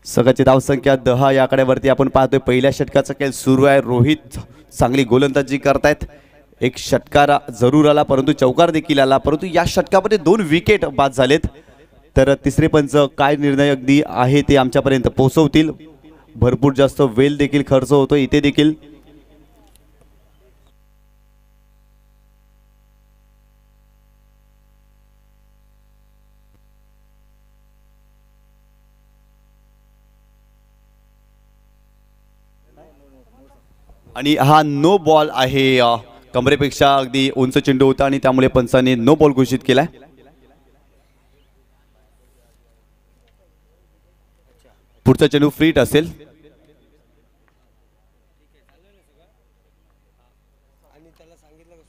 संघाची धावसंख्या 10 या आकड्यावरती आपण पाहतोय. पहिल्या षटकाचा खेळ सुरू आहे. रोहित चांगली गोलंदाजी करतायत. एक षटकार जरूर आला, परंतु चौकार देखील आला, परंतु या षटकामध्ये 2 विकेट बाद झालेत. तर तिसरे पंच काय निर्णय अगदी आहे ते आमच्यापर्यंत पोहोचवतील. भरपूर जास्त वेळ देखील खर्च होतो इथे देखील. आणि हा नो बॉल आहे. कमरेपेक्षा अगदी उंच चेंडू होता आणि त्यामुळे पंचाने नो बॉल घोषित केलाय. पुढचा चेंडू फ्रीट असेल.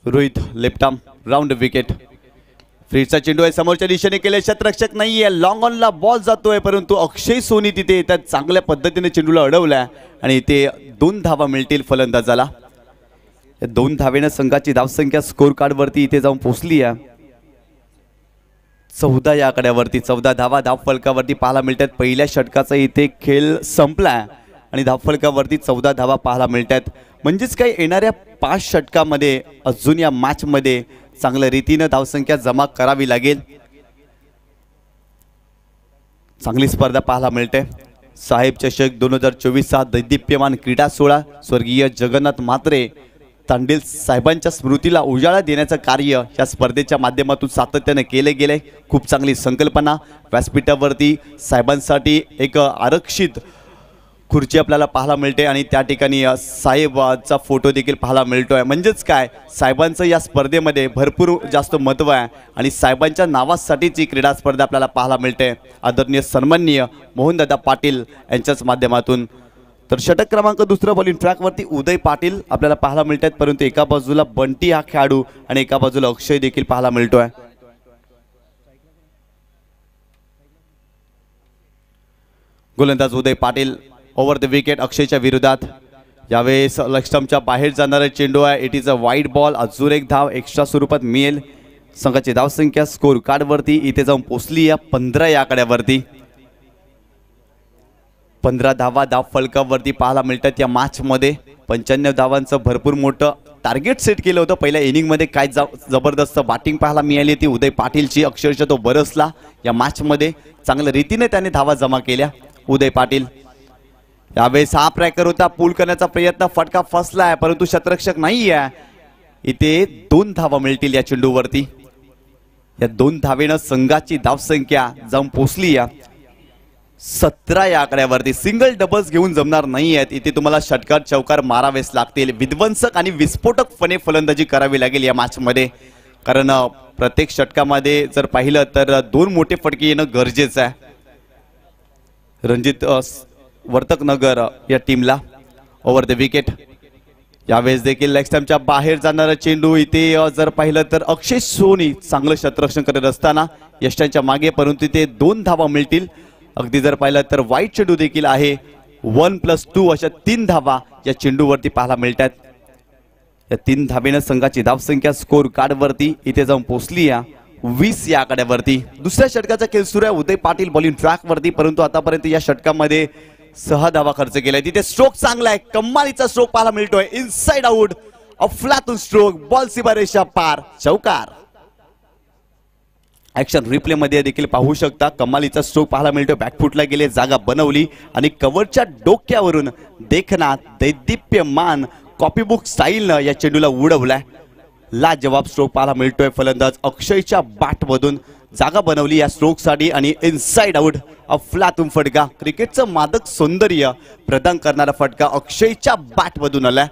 Rohit left arm round wicket. फ्रीटचा चेंडू आहे, समोरच्या दिशेने केले, क्षेत्ररक्षक नाहीये, लॉंग ऑनला बॉल जातोय, परंतु अक्षय सोनी तिथे येतात, चांगल्या पद्धतीने चेंडूला अडवलाय आणि इथे 2 धावा मिळतील फलंदाजाला. 2 धावेने संघाची धावसंख्या स्कोर कार्ड वरती इथे जाऊन पोहोचली आहे 14 या आकड्यावरती. 14 धावा धावफलकावरती पाहायला मिळतात. पहिल्या षटकाचा इथे खेळ संपला आणि धावफलकावरती 14 धावा पाहायला मिळतात. म्हणजेच काय, येणाऱ्या 5 षटकामध्ये अजून या मॅच मध्ये चांगल्या रीतीने धावसंख्या जमा करावी लागेल. चांगली स्पर्धा पाहायला मिळते. साहेब चषक 2024 चा दैदिप्यमान क्रीडा सोहळा स्वर्गीय जगन्नाथ म्हात्रे तांडेल साहेबांच्या स्मृतीला उजाळा देण्याचं कार्य या स्पर्धेच्या माध्यमातून सातत्याने केले गेले. खूप चांगली संकल्पना. व्यासपीठावरती साहेबांसाठी एक आरक्षित खुर्ची आपल्याला पाहायला मिळते आणि त्या ठिकाणी साहेबांचा फोटो देखील पाहायला मिळतोय. म्हणजेच काय, साहेबांचं या स्पर्धेमध्ये भरपूर जास्त महत्त्व आहे आणि साहेबांच्या नावासाठीच ही क्रीडा स्पर्धा आपल्याला पाहायला मिळते. आदरणीय सन्माननीय मोहनदादा पाटील यांच्याच माध्यमातून. तर षटक क्रमांक 2 बॉलिंग ट्रॅकवरती उदय पाटील आपल्याला पाहायला मिळतात, परंतु एका बाजूला बंटी हा खेळाडू आणि एका बाजूला अक्षय देखील पाहायला मिळतोय. गोलंदाज उदय पाटील ओव्हर द विकेट अक्षयच्या विरोधात. यावेळेस लक्ष्टमच्या बाहेर जाणारा चेंडू आहे. It is a wide ball. अजून एक धाव एक्स्ट्रा स्वरूपात मिळेल. संघाची धावसंख्या स्कोर कार्डवरती इथे जाऊन पोचली आहे 15 या आकड्यावरती. 15 धावा धाव फलकावरती पाहायला मिळतात या मॅचमध्ये. 95 धावांचं भरपूर मोठं टार्गेट सेट केलं होतं पहिल्या इनिंगमध्ये. काय जबरदस्त बॅटिंग पाहायला मिळाली ती उदय पाटीलची. अक्षरशः तो बरसला या मॅचमध्ये. चांगल्या रीतीने त्याने धावा जमा केल्या उदय पाटील. यावेळेस हा ट्रॅकर होता, पूल करण्याचा प्रयत्न, फटका फसला आहे परंतु शतरक्षक नाही आहे. इथे 2 धावा मिळतील या चेंडूवरती. या 2 धावेनं संघाची धावसंख्या जाऊन पोचली या 17 या आकड्यावरती. सिंगल डबल्स घेऊन जमणार नाही आहेत. इथे तुम्हाला षटकार चौकार मारावेच लागतील. विध्वंसक आणि विस्फोटकपणे फलंदाजी करावी लागेल या मॅचमध्ये. कारण प्रत्येक षटकामध्ये जर पाहिलं तर 2 मोठे फटके येणं गरजेचं आहे. रणजित वर्तकनगर या टीमला. Over the wicket. यावेळेस देखील लेग स्टंपच्या बाहेर जाणारा चेंडू. इथे जर पाहिलं तर अक्षय सोनी चांगलं क्षेत्ररक्षण करत असताना यष्टांच्या मागे, परंतु इथे 2 धावा मिळतील. अगदी जर पाहिलं तर वाईट चेंडू देखील आहे. 1+2 अशा 3 धावा या चेंडूवरती पाहायला मिळतात. या 3 धावेनं संघाची धावसंख्या स्कोर कार्डवरती इथे जाऊन पोचली या 20 या आकड्यावरती. दुसऱ्या षटकाचा खेळ सुरू आहे. उदय पाटील बॉलिंग ट्रॅकवरती, परंतु आतापर्यंत या षटकामध्ये 6 धावा खर्च केलाय. तिथे स्ट्रोक चांगला आहे. कमालीचा स्ट्रोक पाहायला मिळतोय. इनसाइड आउट, अफलातून स्ट्रोक, बॉल सीमारेषा पार, चौकार. ऍक्शन रिप्ले मध्ये देखील पाहू शकता. कमालीचा स्ट्रोक पाहायला मिळतोय. बॅकफुटला गेले, जागा बनवली आणि कव्हरच्या डोक्यावरून देखना दैदिप्यमान कॉपीबुक स्टाईलनं या चेंडूला उडवलाय. लाजवाब स्ट्रोक पाहायला मिळतोय. फलंदाज अक्षयच्या बॅटमधून जागा बनवली या स्ट्रोकसाठी आणि इनसाइड आउट, अफलातून फटका. क्रिकेटचं मादक सौंदर्य प्रदान करणारा फटका अक्षयच्या बॅटमधून आलाय.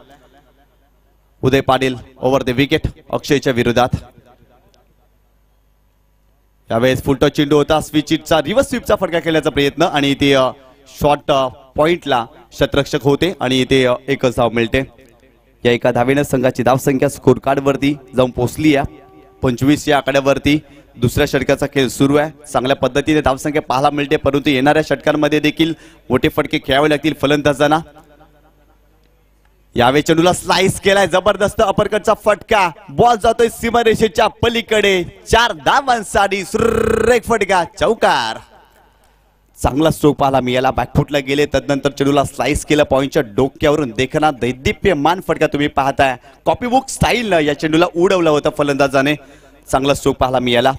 उदय पाटील ओव्हर द विकेट अक्षयच्या विरोधात. यावेळेस फुलटॉस चेंडू होता. स्विचिटचा रिव्हर्स स्वीपचा फटका खेळण्याचा प्रयत्न आणि इथे शॉर्ट पॉइंटला शतरक्षक होते आणि इथे एकच धाव मिळते. या एका धावेनं संघाची धावसंख्या स्कोर कार्डवरती जाऊन पोहोचली आहे 25 या आकड्यावरती. दुसऱ्या षटकाचा खेळ सुरू आहे. चांगल्या पद्धतीने धावसंख्या पाहायला मिळते, परंतु येणाऱ्या षटकांमध्ये देखील मोठे फटके खेळावे लागतील फलंदाजांना. यावेळी चेंडूला स्लाइस केलाय. जबरदस्त अपरकटचा फटका. बॉल जातोय सीमारेषेच्या पलीकडे. 4 धावांसाठी सुरेख फटका, चौकार. चांगला स्ट्रोक पाहायला मिळाला. बॅकफुटला गेले, तदनंतर चेंडूला स्लाइस केलं पॉइंटच्या डोक्यावरून. देखना दैदिप्यमान फटका तुम्ही पाहताय. कॉपीबुक स्टाईलनं या चेंडूला उडवलं होतं फलंदाजाने. चांगला स्ट्रोक पाहायला मिळाला.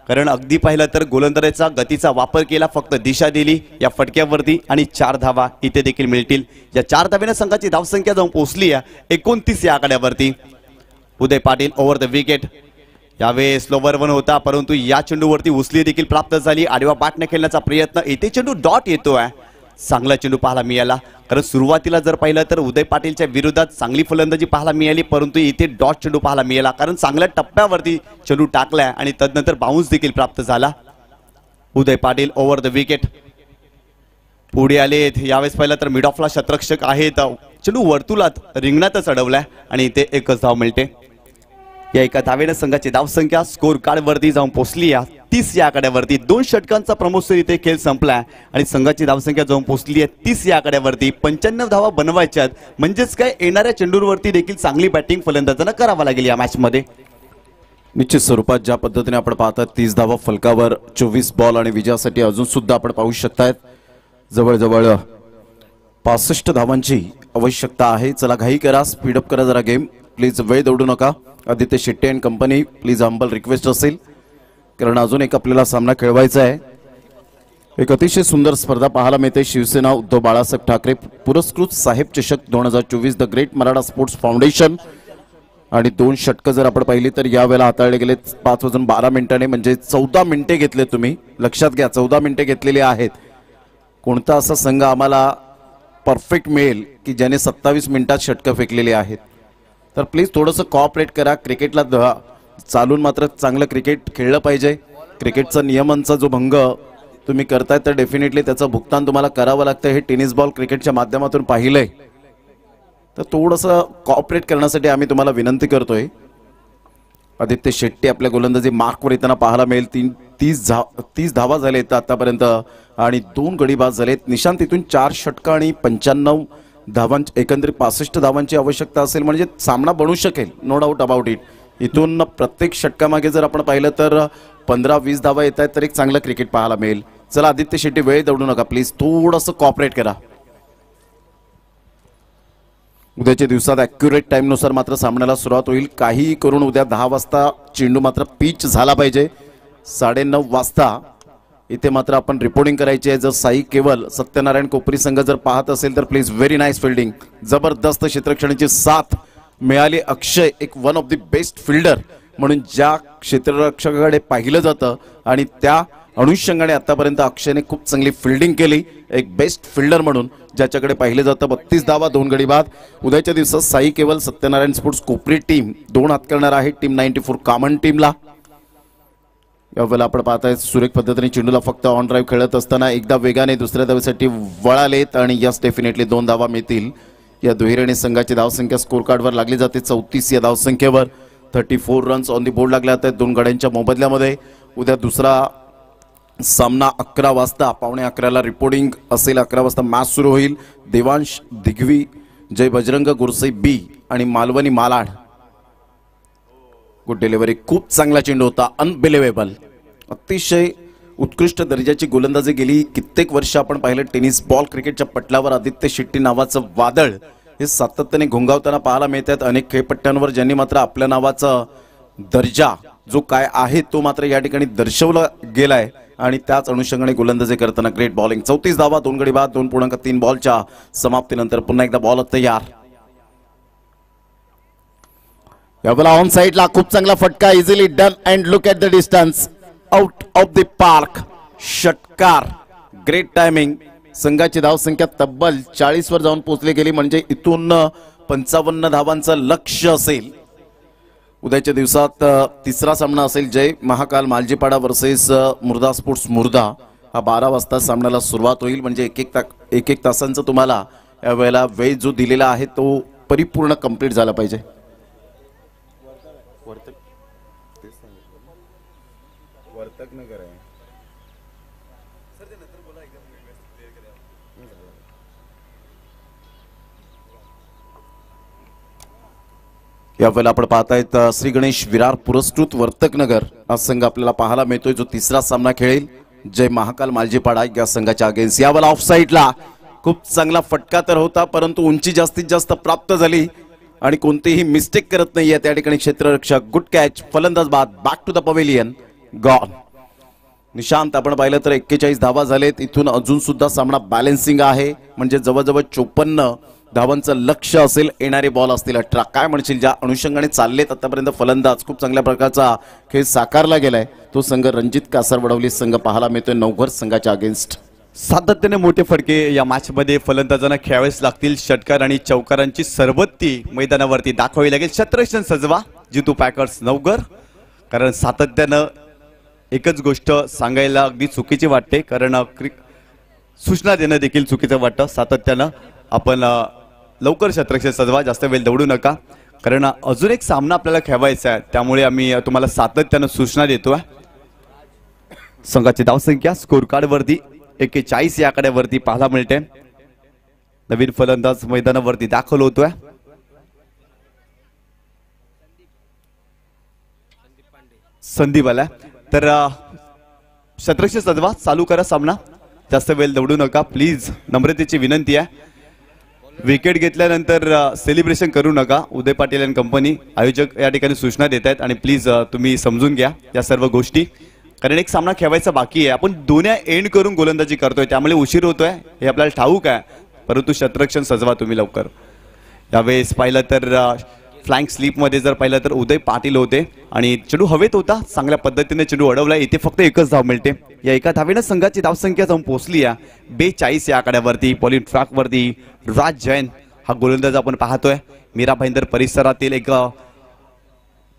कारण अगदी पाहिलं तर गोलंदाजाचा गतीचा वापर केला, फक्त दिशा दिली या फटक्यावरती आणि 4 धावा इथे देखील मिळतील. या 4 धावेने संघाची धावसंख्या जाऊन पोहोचली आहे 29 या आकड्यावरती. उदय पाटील ओव्हर द विकेट. यावेळेस स्लोवर 1 होता, परंतु या चेंडूवरती उचली देखील प्राप्त झाली. आडव्या बॅटने खेळण्याचा प्रयत्न. इथे चेंडू डॉट येतोय. चांगला चेंडू पाहायला मिळाला. कारण सुरुवातीला जर पाहिलं तर उदय पाटीलच्या विरोधात चांगली फलंदाजी पाहायला मिळाली, परंतु इथे डॉट चेंडू पाहायला मिळाला. कारण चांगल्या टप्प्यावरती चेंडू टाकलाय आणि तदनंतर बाउन्स देखील प्राप्त झाला. उदय पाटील ओव्हर द विकेट. पुढे आलेत. यावेळेस पाहिलं तर मिड ऑफला शतरक्षक आहेत. चेंडू वर्तुळात रिंगणातच अडवलाय आणि इथे एकच धाव मिळते. या एका धावेने संघाची धावसंख्या स्कोर कार्डवरती जाऊन पोहोचली आहे 30 या आकड्यावरती. 2 षटकांचा प्रमोशन इथे खेळ संपलाय आणि संघाची धावसंख्या जाऊन पोहोचली आहे 30 या आकड्यावरती. 95 धावा बनवायच्यात, म्हणजेच काय येणाऱ्या चेंडूवरती देखील चांगली बॅटिंग फलंदाजांना करावा लागेल या मॅच मध्ये. निश्चित स्वरूपात ज्या पद्धतीने आपण पाहतात 30 धावा फलकावर, 24 बॉल आणि विजयासाठी अजून सुद्धा आपण पाहू शकतायत जवळजवळ 65 धावांची आवश्यकता आहे. चला घाई करा, स्पीडअप करा जरा गेम प्लीज, वेळ दौडू नका. Aditya Shette and company please humble request असेल, कारण अजून एक आपल्याला सामना खेळवायचा आहे. एक अतिशय सुंदर स्पर्धा पाहायला मिळते. शिवसेना उद्धव बाळासाहेब ठाकरे पुरस्कृत साहेब चषक 2024 the great Maratha sports foundation. आणि 2 षटकं जर आपण पाहिली तर यावेळेला हाताळले गेले 5:12 म्हणजे 14 मिनिटे घेतले. तुम्ही लक्षात घ्या 14 मिनिटे घेतलेली आहेत. कोणता असा संघ आम्हाला परफेक्ट मिळेल की ज्याने 27 मिनिटात षटकं फेकलेली आहेत? तर प्लीज थोडंसं कॉपरेट करा. क्रिकेटला चालून मात्र चांगलं क्रिकेट खेळलं पाहिजे. क्रिकेटचा नियमांचा जो भंग तुम्ही करताय तर डेफिनेटली त्याचं भुगतान तुम्हाला करावं लागतं. हे टेनिस बॉल क्रिकेटच्या माध्यमातून पाहिलंय, तर थोडंसं कॉपरेट करण्यासाठी आम्ही तुम्हाला विनंती करतोय. आदित्य शेट्टी आपल्या गोलंदाजी मार्कवर येताना पाहायला मिळेल. 30 धावा झालेत आतापर्यंत आणि 2 गडी बाद झालेत. निशांत इथून 4 षटकं आणि 95 धावांची एकंदरीत 65 धावांची आवश्यकता असेल म्हणजे सामना बनू शकेल, नो डाऊट अबाउट इट. इथून प्रत्येक षटकामागे जर आपण पाहिलं तर 15-20 धावा येत आहेत तर एक चांगलं क्रिकेट पाहायला मिळेल. चला आदित्य शेट्टी, वेळ दौडू नका प्लीज, थोडंसं कॉपरेट करा. उद्याच्या दिवसात ॲक्युरेट टाईमनुसार मात्र सामन्याला सुरुवात होईल. काहीही करून उद्या 10 वाजता चेंडू मात्र पिच झाला पाहिजे. 9:30 वाजता इथे मात्र आपण रिपोर्टिंग करायची आहे. जर साई केवल सत्यनारायण कोपरी संघ जर पाहत असेल तर प्लीज, व्हेरी नाईस फिल्डिंग, जबरदस्त क्षेत्ररक्षणाची साथ मिळाली. अक्षय एक one of the best fielder म्हणून ज्या क्षेत्ररक्षकाकडे पाहिलं जातं आणि त्या अनुषंगाने आतापर्यंत अक्षयने खूप चांगली फिल्डिंग केली. एक बेस्ट फिल्डर म्हणून ज्याच्याकडे पाहिलं जातं. 32 धावा 2 गडी बाद. उद्याच्या दिवसात साई केवल सत्यनारायण स्पोर्ट्स कोपरी टीम 2 हात करणार आहे टीम 94 कॉमन टीमला. यावेळेला आपण पाहताय सुरेख पद्धतीने चेंडूला फक्त ऑन ड्राईव्ह खेळत असताना एकदा वेगाने दुसऱ्या धावेसाठी वळालेत आणि यस डेफिनेटली 2 धावा मिळतील. या दुहेरीने संघाची धावसंख्या स्कोर कार्डवर लागली जाते 34 या धावसंख्येवर. 34 रन्स ऑन दी बोर्ड लागले जातात 2 गड्यांच्या मोबदल्यामध्ये. उद्या दुसरा सामना 11 वाजता, 11:15ला रिपोर्टिंग असेल. 11 वाजता मॅच सुरू होईल. देवांश दिघवी, जय बजरंग गुरसई बी आणि मालवणी मालाड. गुड डिलिव्हरी, खूप चांगला चेंडू होता, अनबिलिव्हेबल. अतिशय उत्कृष्ट दर्जाची गोलंदाजी गेली कित्येक वर्ष आपण पाहिलं टेनिस बॉल क्रिकेटच्या पटलावर आदित्य शेट्टी नावाचं वादळ हे सातत्याने घोंगावताना पाहायला मिळतात अनेक खेळपट्ट्यांवर, ज्यांनी मात्र आपल्या नावाचा दर्जा जो काय आहे तो मात्र या ठिकाणी दर्शवला गेलाय आणि त्याच अनुषंगाने गोलंदाजी करताना ग्रेट बॉलिंग. 34 धावा 2 गडी बाद. 2.3 बॉलच्या समाप्तीनंतर पुन्हा एकदा बॉल तयार. यावेळेला ऑन साइडला खूप चांगला फटका, easily done and look at the distance, out of the park, षटकार. Great timing. संघाची धावसंख्या तब्बल 40 वर जाऊन पोहोचली गेली म्हणजे इथून 55 धावांचं लक्ष्य असेल. उद्याच्या दिवसात तिसरा सामना असेल जय महाकाल मालजीपाडा वर्सेस मुर्दा स्पोर्ट्स मुर्दा. हा 12 वाजता सामन्याला सुरुवात होईल म्हणजे एक एक तासांचा तुम्हाला यावेळेला वेळ जो दिलेला आहे तो परिपूर्ण कंप्लीट झाला पाहिजे. यावेळेला आपण पाहतायत श्री गणेश विरार पुरस्कृत वर्तकनगर हा संघ आपल्याला पाहायला मिळतोय जो तिसरा सामना खेळेल जय महाकाल मालजीपाडा या संघाच्या अगेन्स्ट. यावेळेला ऑफ साइडला खूप चांगला फटका तर होता परंतु उंची जास्तीत जास्त प्राप्त झाली आणि कोणतीही मिस्टेक करत नाहीये त्या ठिकाणी क्षेत्ररक्षक. गुड कॅच, फलंदाज बाद, back to the pavilion, gone. Nishant आपण पाहिलं तर 41 धावा झालेत. इथून अजून सुद्धा सामना बॅलन्सिंग आहे म्हणजे जवळजवळ 54 धावांचं लक्ष असेल. येणारे बॉल असतील 18. काय म्हणशील ज्या अनुषंगाने चाललेत आतापर्यंत फलंदाज, खूप चांगल्या प्रकारचा खेळ साकारला गेलाय तो संघ रणजित कासारवडवली संघ पाहायला मिळतोय नवघर संघाच्या अगेन्स्ट. सातत्याने मोठे फटके या मॅचमध्ये फलंदाजांना खेळावेच लागतील. षटकार आणि चौकारांची सरबत्ती मैदानावरती दाखवावी लागेल. क्षेत्ररक्षण सजवा जितू पॅकर्स नवघर. कारण सातत्यानं एकच गोष्ट सांगायला अगदी चुकीची वाटते कारण सूचना देणं देखील चुकीचं वाटतं. सातत्यानं आपण लवकर क्षेत्ररक्षण सजवा, जास्त वेळ दौडू नका कारण अजून एक सामना आपल्याला खेळवायचा आहे त्यामुळे आम्ही तुम्हाला सातत्यानं सूचना देतोय. संघाची धावसंख्या स्कोर कार्डवरती 41 या आकड्यावरती पाहायला मिळते. नवीन फलंदाज मैदानावरती दाखल होतोय. संदीप आला तर क्षेत्ररक्षण सजवा, चालू करा सामना, जास्त वेळ दौडू नका प्लीज, नम्रतेची विनंती आहे. विकेट घेतल्यानंतर सेलिब्रेशन करू नका. उदय पाटील अँड कंपनी आयोजक या ठिकाणी सूचना देत आहेत आणि प्लीज तुम्ही समजून घ्या या सर्व गोष्टी कारण एक सामना खेळवायचा बाकी आहे. आपण दोन्ही एंड करून गोलंदाजी करतोय त्यामुळे उशीर होतोय हे आपल्याला ठाऊक आहे परंतु क्षेत्ररक्षण सजवा तुम्ही लवकर. यावेळेस पाहिलं तर फ्लँक स्लीपमध्ये जर पाहिलं तर उदय पाटील होते आणि चेंडू हवेत होता, चांगल्या पद्धतीने चेंडू अडवला. इथे फक्त एकच धाव मिळते. या एका धावेनं संघाची धावसंख्या जाऊन पोहोचली आहे 42 या आकड्यावरती. बॉलिंग ट्रॅकवरती राज जैन हा गोलंदाज आपण पाहतोय. मीरा भाईंदर परिसरातील एक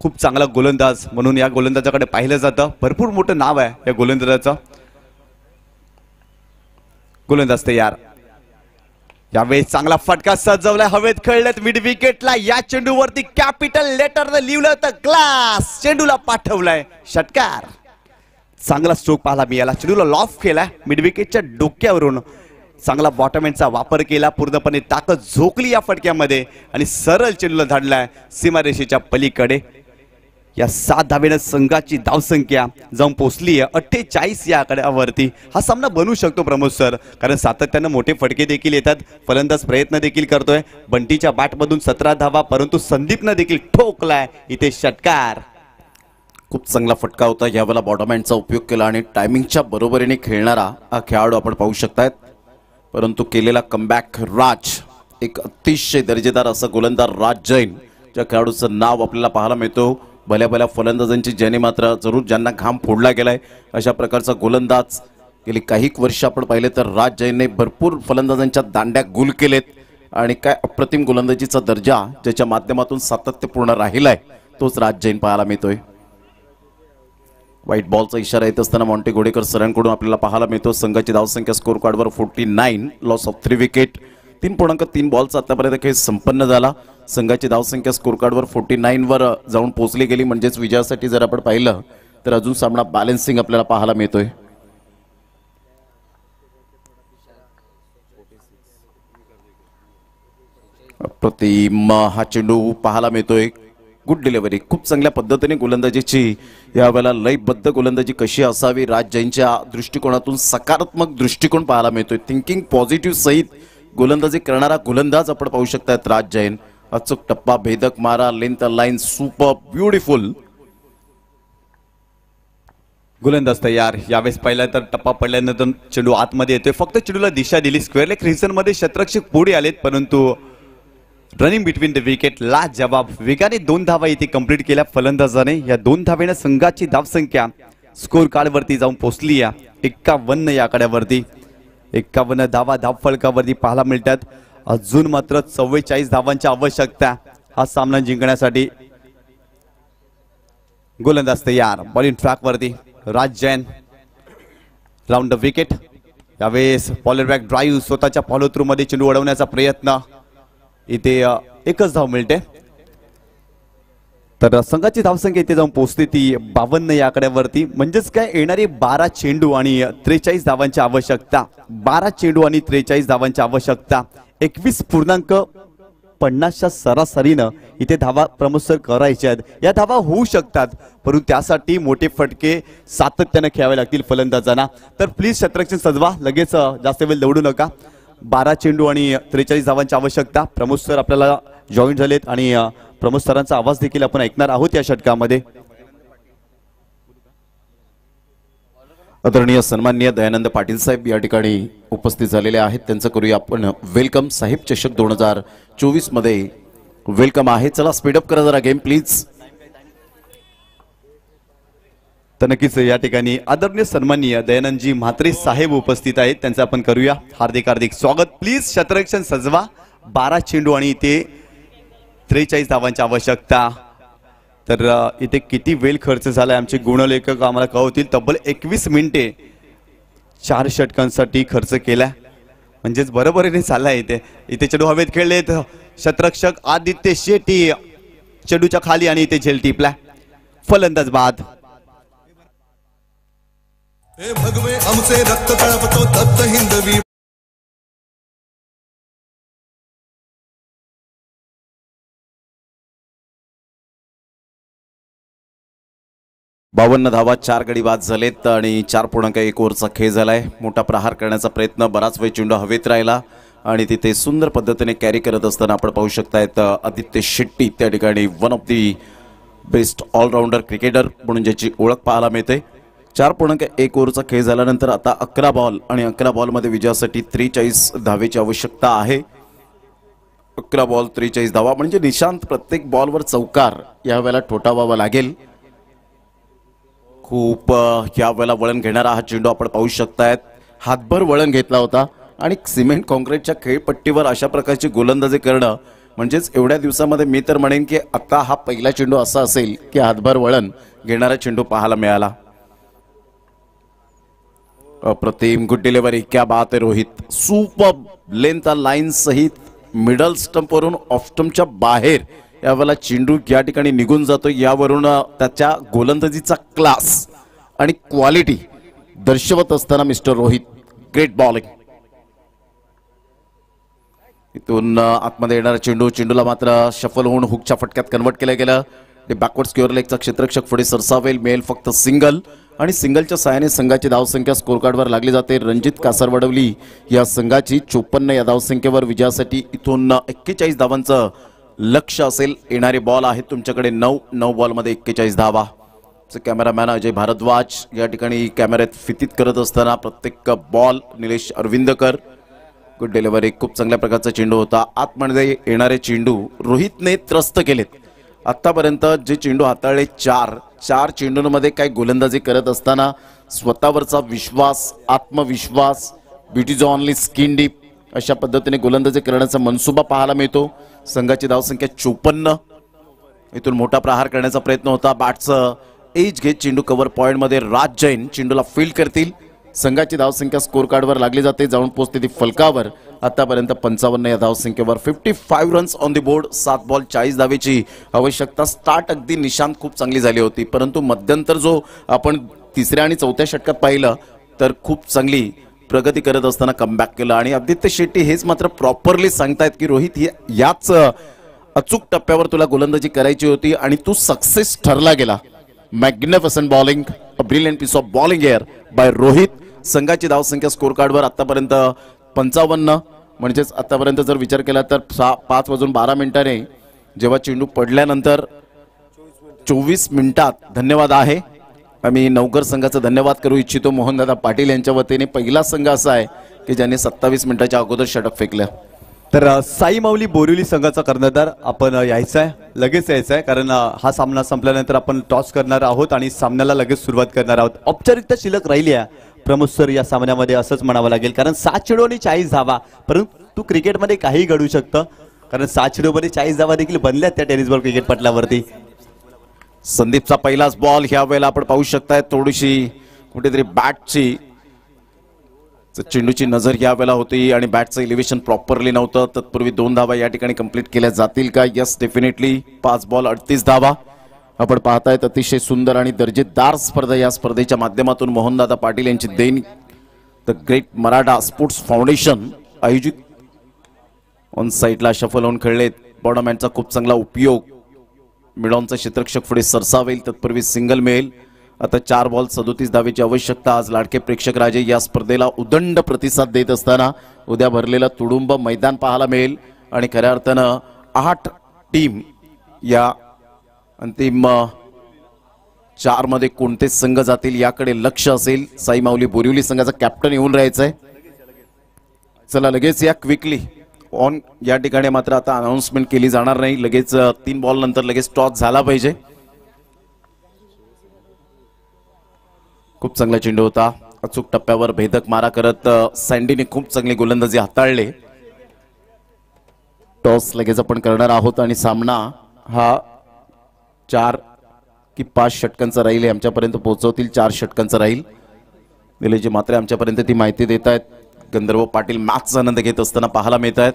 खूप चांगला गोलंदाज म्हणून या गोलंदाजाकडे पाहिलं जातं. भरपूर मोठं नाव आहे या गोलंदाजाचं. गोलंदाज तयार. यावेळी चांगला फटका सजवलाय, हवेत खेळलेत मिड विकेटला. या चेंडूवरती कॅपिटल लेटर लिहिलं होतं क्लास, चेंडूला पाठवलाय षटकार. चांगला स्ट्रोक पाहायला मिळाला. चेंडूला लॉफ केलाय मिड विकेटच्या डोक्यावरून. चांगला बॉटमहँडचा वापर केला, पूर्णपणे ताकद झोकली या फटक्यामध्ये आणि सरळ चेंडूला धाडलाय सीमारेषेच्या पलीकडे. या 7 धावेनं संघाची धावसंख्या जाऊन पोहोचली आहे 48 या आकड्यावरती. हा सामना बनू शकतो प्रमोद सर, कारण सातत्यानं मोठे फटके देखील येतात. फलंदाज प्रयत्न देखील करतोय. बंटीच्या बॅटमधून 17 धावा, परंतु संदीपनं देखील ठोकलाय इथे षटकार. खूप चांगला फटका होता. यावेळेला बॉटम हँडचा उपयोग केला आणि टायमिंगच्या बरोबरीने खेळणारा हा खेळाडू आपण पाहू शकतायत. परंतु केलेला कमबॅक राज, एक अतिशय दर्जेदार असा गोलंदाज राज जैन, ज्या खेळाडूचं नाव आपल्याला पाहायला मिळतो. भल्या भल्या फलंदाजांची ज्याने मात्र जरूर ज्यांना घाम फोडला गेलाय अशा प्रकारचा गोलंदाज. गेली काही वर्ष आपण पाहिले तर राज जैनने भरपूर फलंदाजांच्या दांड्या गुल केलेत आणि काय अप्रतिम गोलंदाजीचा दर्जा ज्याच्या माध्यमातून सातत्यपूर्ण राहिलाय तोच राज जैन पाहायला मिळतोय. व्हाईट बॉलचा इशारा येत असताना मॉन्टे घोडेकर सरांकडून आपल्याला पाहायला मिळतो. संघाची धावसंख्या स्कोर कार्डवर 49, लॉस ऑफ 3 विकेट. 3.3 बॉलचा आतापर्यंत खेळ संपन्न झाला. संघाची धावसंख्या स्कोर कार्डवर 49 वर जाऊन पोहोचली गेली. म्हणजेच विजयासाठी जर आपण पाहिलं तर अजून सामना बॅलन्सिंग आपल्याला पाहायला मिळतोय. प्रतिम हा चेंडू पाहायला मिळतोय. गुड डिलिव्हरी, खूप चांगल्या पद्धतीने गोलंदाजीची यावेळेला लयबद्ध गोलंदाजी कशी असावी राज जैनच्या दृष्टिकोनातून सकारात्मक दृष्टिकोन पाहायला मिळतोय. थिंकिंग पॉझिटिव्ह सहित गोलंदाजी करणारा गोलंदाज आपण पाहू शकतात राज जैन. अचूक टप्पा, भेदक मारा, लेंथ लाईन, सुपर ब्युटिफुल. गोलंदाज तयार. यावेळेस पहिला तर टप्पा पडल्यानंतर चेंडू आतमध्ये येतोय. फक्त चेंडूला दिशा दिली. स्क्वेअर लेग रिजन मध्ये शतरक्षक पुढे आलेत, परंतु रनिंग बिटवीन द विकेट ला जवाब. वेगाने 2 धावा इथे कंप्लीट केल्या फलंदाजाने. या 2 धावेनं संघाची धावसंख्या स्कोर कार्ड वरती जाऊन पोहोचली या 51 या आकड्यावरती. 51 धावा धावफलकावरती पाहायला मिळतात. अजून मात्र 44 धावांची आवश्यकता हा सामना जिंकण्यासाठी. गोलंदाज तयार. बॉलिंग ट्रॅक वरती Raj Jain. Round the wicket. यावेळेस फॉलोअर बॅक ड्राईव्ह, स्वतःच्या फॉलो थ्रू मध्ये चेंडू अडवण्याचा प्रयत्न. इथे एकच धाव मिळते. तर संघाची धावसंख्या इथे जाऊन पोहोचते ती 52 या आकड्यावरती. म्हणजेच काय, येणारे 12 चेंडू आणि 43 धावांची आवश्यकता. 12 चेंडू आणि 43 धावांची आवश्यकता. 21.50च्या सरासरीनं इथे धावा प्रमोद सर करायच्या आहेत. या धावा होऊ शकतात, परंतु त्यासाठी मोठे फटके सातत्याने खेळावे लागतील फलंदाजांना. तर प्लीज शतरक्षण सजवा, लगेच जास्त वेळ दौडू नका. 12 चेंडू आणि 43 धावांची आवश्यकता. प्रमोद सर आपल्याला जॉईन झालेत आणि प्रमोद सरांचा आवाज देखील आपण ऐकणार आहोत या षटकामध्ये. आदरणीय सन्माननीय दयानंद पाटील साहेब या ठिकाणी उपस्थित झालेले आहेत. त्यांचं करूया आपण वेलकम. साहेब चषक 2024 मध्ये वेलकम आहे. चला स्पीडअप करा जरा गेम प्लीज. तर नक्कीच या ठिकाणी आदरणीय सन्माननीय दयानंदजी म्हात्रे साहेब उपस्थित आहेत. त्यांचं आपण करूया हार्दिक हार्दिक स्वागत. प्लीज शतरक्षण सजवा. 12 चेंडू आणि इथे 43 धावांची आवश्यकता. तर इथे किती वेळ खर्च झालाय आमचे गुणलेखक आम्हाला कळवतील. तब्बल 21 मिनिटे 4 षटकांसाठी खर्च केला. म्हणजेच बरोबरीने चाललाय. इथे चेंडू हवेत खेळलेत. शतरक्षक आदित्य शेट्टी चेंडूच्या खाली आणि इथे झेल टिपला. फलंदाज बाद. भगवे आमचे रक्त तळपतो तप्त हिंदवी. 52 धावा, 4 गडी बाद झालेत आणि 4.1 ओव्हरचा खेळ झालाय. मोठा प्रहार करण्याचा प्रयत्न, बराच वेळ चेंडू हवेत राहिला आणि तिथे सुंदर पद्धतीने कॅरी करत असताना आपण पाहू शकतायत आदित्य शेट्टी त्या ठिकाणी one of the best allrounder cricketer म्हणून ज्याची ओळख पाहायला मिळते. 4.1 ओव्हरचा खेळ झाल्यानंतर आता 11 बॉल आणि 11 बॉलमध्ये विजयासाठी 43 धावेची आवश्यकता आहे. 11 बॉल 43 धावा म्हणजे निशांत प्रत्येक बॉलवर चौकार यावेळेला ठोठावावा लागेल. खूप यावेळेला वळण घेणारा हा चेंडू आपण पाहू शकतायत. हातभर वळण घेतला होता आणि सिमेंट कॉन्क्रीटच्या खेळपट्टीवर अशा प्रकारची गोलंदाजी करणं म्हणजेच एवढ्या दिवसामध्ये मी तर म्हणेन की आता हा पहिला चेंडू असा असेल की हातभर वळण घेणारा चेंडू पाहायला मिळाला. अप्रतिम गुड डिलिव्हरी. क्या बात आहे रोहित. सुपर लेंथ लाईन सहित मिडल स्टंप वरून ऑफ स्टंपच्या बाहेर यावेळेला चेंडू या ठिकाणी निघून जातो. यावरून त्याच्या गोलंदाजीचा क्लास आणि क्वालिटी दर्शवत असताना मिस्टर रोहित ग्रेट बॉलिंग. इथून आतमध्ये येणारा चेंडूला मात्र शफल होऊन हुकच्या फटक्यात कन्वर्ट केलं गेलं. बॅकवर्ड स्क्वेअर लेगचा क्षेत्ररक्षक पुढे सरसावेल, मिळेल फक्त सिंगल आणि सिंगलच्या सहाय्याने संघाची धावसंख्या स्कोर कार्डवर लागली जाते. रणजित कासरवडवली या संघाची 54 या धावसंख्येवर विजयासाठी इथून 41 धावांचं लक्ष असेल. येणारे बॉल आहेत तुमच्याकडे 9 बॉलमध्ये 41 धावा. कॅमेरामॅन अजय भारद्वाज या ठिकाणी कॅमेऱ्यात फितीत करत असताना प्रत्येक बॉल निलेश अरविंदकर. गुड डिलिव्हरी, खूप चांगल्या प्रकारचा चेंडू होता. आतमध्ये येणारे चेंडू रोहितने त्रस्त केलेत. आतापर्यंत जे चेंडू हाताळले 4 चेंडूंमध्ये काय गोलंदाजी करत असताना स्वतःवरचा विश्वास, आत्मविश्वास, beauty is only skin deep अशा पद्धतीने गोलंदाजी करण्याचा मनसुबा पाहायला मिळतो. संघाची धावसंख्या 54. इथून मोठा प्रहार करण्याचा प्रयत्न होता. बॅटचं एज घेत चेंडू कव्हर पॉइंटमध्ये राज जैन चेंडूला फील्ड करतील. संघाची धावसंख्या स्कोर कार्डवर लागली जाते. जाऊन पोहोचते ती फलकावर. आतापर्यंत 55 या धावसंख्येवर 55 runs on the board. 7 ball 40 धावेची आवश्यकता. स्टार्ट अगदी निशांत खूप चांगली झाली होती, परंतु मध्यंतर जो आपण तिसऱ्या आणि चौथ्या षटकात पाहिलं तर खूप चांगली प्रगती करत असताना कमबॅक केलं. आणि आदित्य शेट्टी हेच मात्र प्रॉपरली सांगतायत की रोहित याच अचूक टप्प्यावर तुला गोलंदाजी करायची होती आणि तू सक्सेस ठरला गेला. Magnificent bowling, a brilliant piece of bowling एअर बाय रोहित. संघाची धावसंख्या स्कोर कार्डवर आतापर्यंत 55. म्हणजेच आतापर्यंत जर विचार केला तर 5:12 जेव्हा चेंडू पडल्यानंतर 24 मिनिटात. धन्यवाद आहे. आम्ही नवकर संघाचा धन्यवाद करू इच्छितो मोहनदादा पाटील यांच्या वतीने. पहिला संघ असा आहे की ज्याने 27 मिनिटाच्या अगोदर षटक फेकलं. तर साई माऊली बोरिवली संघाचा कर्णधार आपण यायचा आहे, लगेच यायचा आहे, कारण हा सामना संपल्यानंतर आपण टॉस करणार आहोत आणि सामन्याला लगेच सुरुवात करणार आहोत. औपचारिकता शिल्लक राहिली आहे प्रमोद सर या सामन्यामध्ये, असंच म्हणावं लागेल, कारण 7 चेंडू आणि 40 धावा. परंतु क्रिकेटमध्ये काही घडू शकतं, कारण 7 चेंडूमध्ये 40 धावा देखील बनल्यात त्या टेनिस बॉल क्रिकेट पटलावरती. संदीपचा पहिलाच बॉल ह्या वेळेला आपण पाहू शकताय. थोडीशी कुठेतरी बॅटची चेंडूची नजर या वेळेला होती आणि बॅटचं इलिव्हेशन प्रॉपरली नव्हतं. तत्पूर्वी 2 धावा या ठिकाणी कंप्लीट केल्या जातील का? Yes, definitely. 5 बॉल 38 धावा. आपण पाहतायत अतिशय सुंदर आणि दर्जेदार स्पर्धा या स्पर्धेच्या माध्यमातून मोहनदादा पाटील यांची देण the great Maratha sports foundation आयोजित. ऑन साईडला शफल होऊन खेळलेत. बॉडमॅनचा खूप चांगला उपयोग. मिडॉनचा क्षेत्ररक्षक पुढे सरसावेल. तत्पूर्वी सिंगल मिळेल. आता 4 बॉल 37 धावेची आवश्यकता. आज लाडके प्रेक्षक राजे या स्पर्धेला उदंड प्रतिसाद देत असताना उद्या भरलेला तुडुंब मैदान पाहायला मिळेल आणि खऱ्या अर्थानं 8 टीम या अंतिम 4 मध्ये कोणते संघ जातील याकडे लक्ष असेल. साई माऊली बोरिवली संघाचा कॅप्टन येऊन राहायचा आहे. चला लगेच या क्विकली ऑन. या ठिकाणी मात्र आता अनाउन्समेंट केली जाणार नाही. लगेच 3 बॉल नंतर लगेच टॉस झाला पाहिजे. खूप चांगला चेंडू होता. अचूक टप्प्यावर भेदक मारा करत सँडीने खूप चांगली गोलंदाजी हाताळले. टॉस लगेच आपण करणार आहोत आणि सामना हा 4 की 5 षटकांचा राहील. आमच्यापर्यंत पोहोचवतील 4 षटकांचा राहील. निलेशजी मात्रे आमच्यापर्यंत ती माहिती देत आहेत. गंधर्व पाटील मॅचचा आनंद घेत असताना पाहायला मिळत आहेत.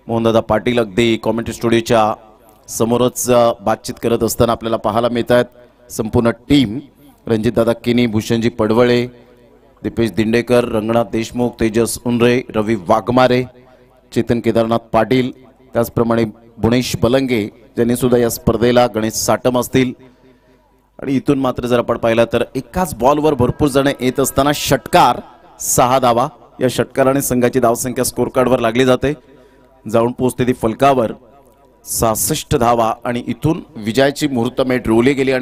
मोहनदादा पाटील अगदी कॉमेंट्री स्टुडिओच्या समोरच बातचीत करत असताना आपल्याला पाहायला मिळत आहेत. संपूर्ण टीम रणजितदादा किनी, भूषणजी पडवळे, दीपेश दिंडेकर, रंगनाथ देशमुख, तेजस उनरे, रवी वाघमारे, चेतन केदारनाथ पाटील, त्याचप्रमाणे भुवनेश बलंगे ज्यांनी सुद्धा या स्पर्धेला, गणेश साटम असतील. आणि इथून मात्र जर आपण पाहिलं तर एकाच बॉलवर भरपूर जण येत असताना षटकार 6 धावा. या षटकाराने संघाची धावसंख्या स्कोर कार्डवर लागली जाते. जाऊन पोहोचते ती फलकावर 66 धावा आणि इथून विजयाची मुहूर्तमेढ रोवली गेली आणि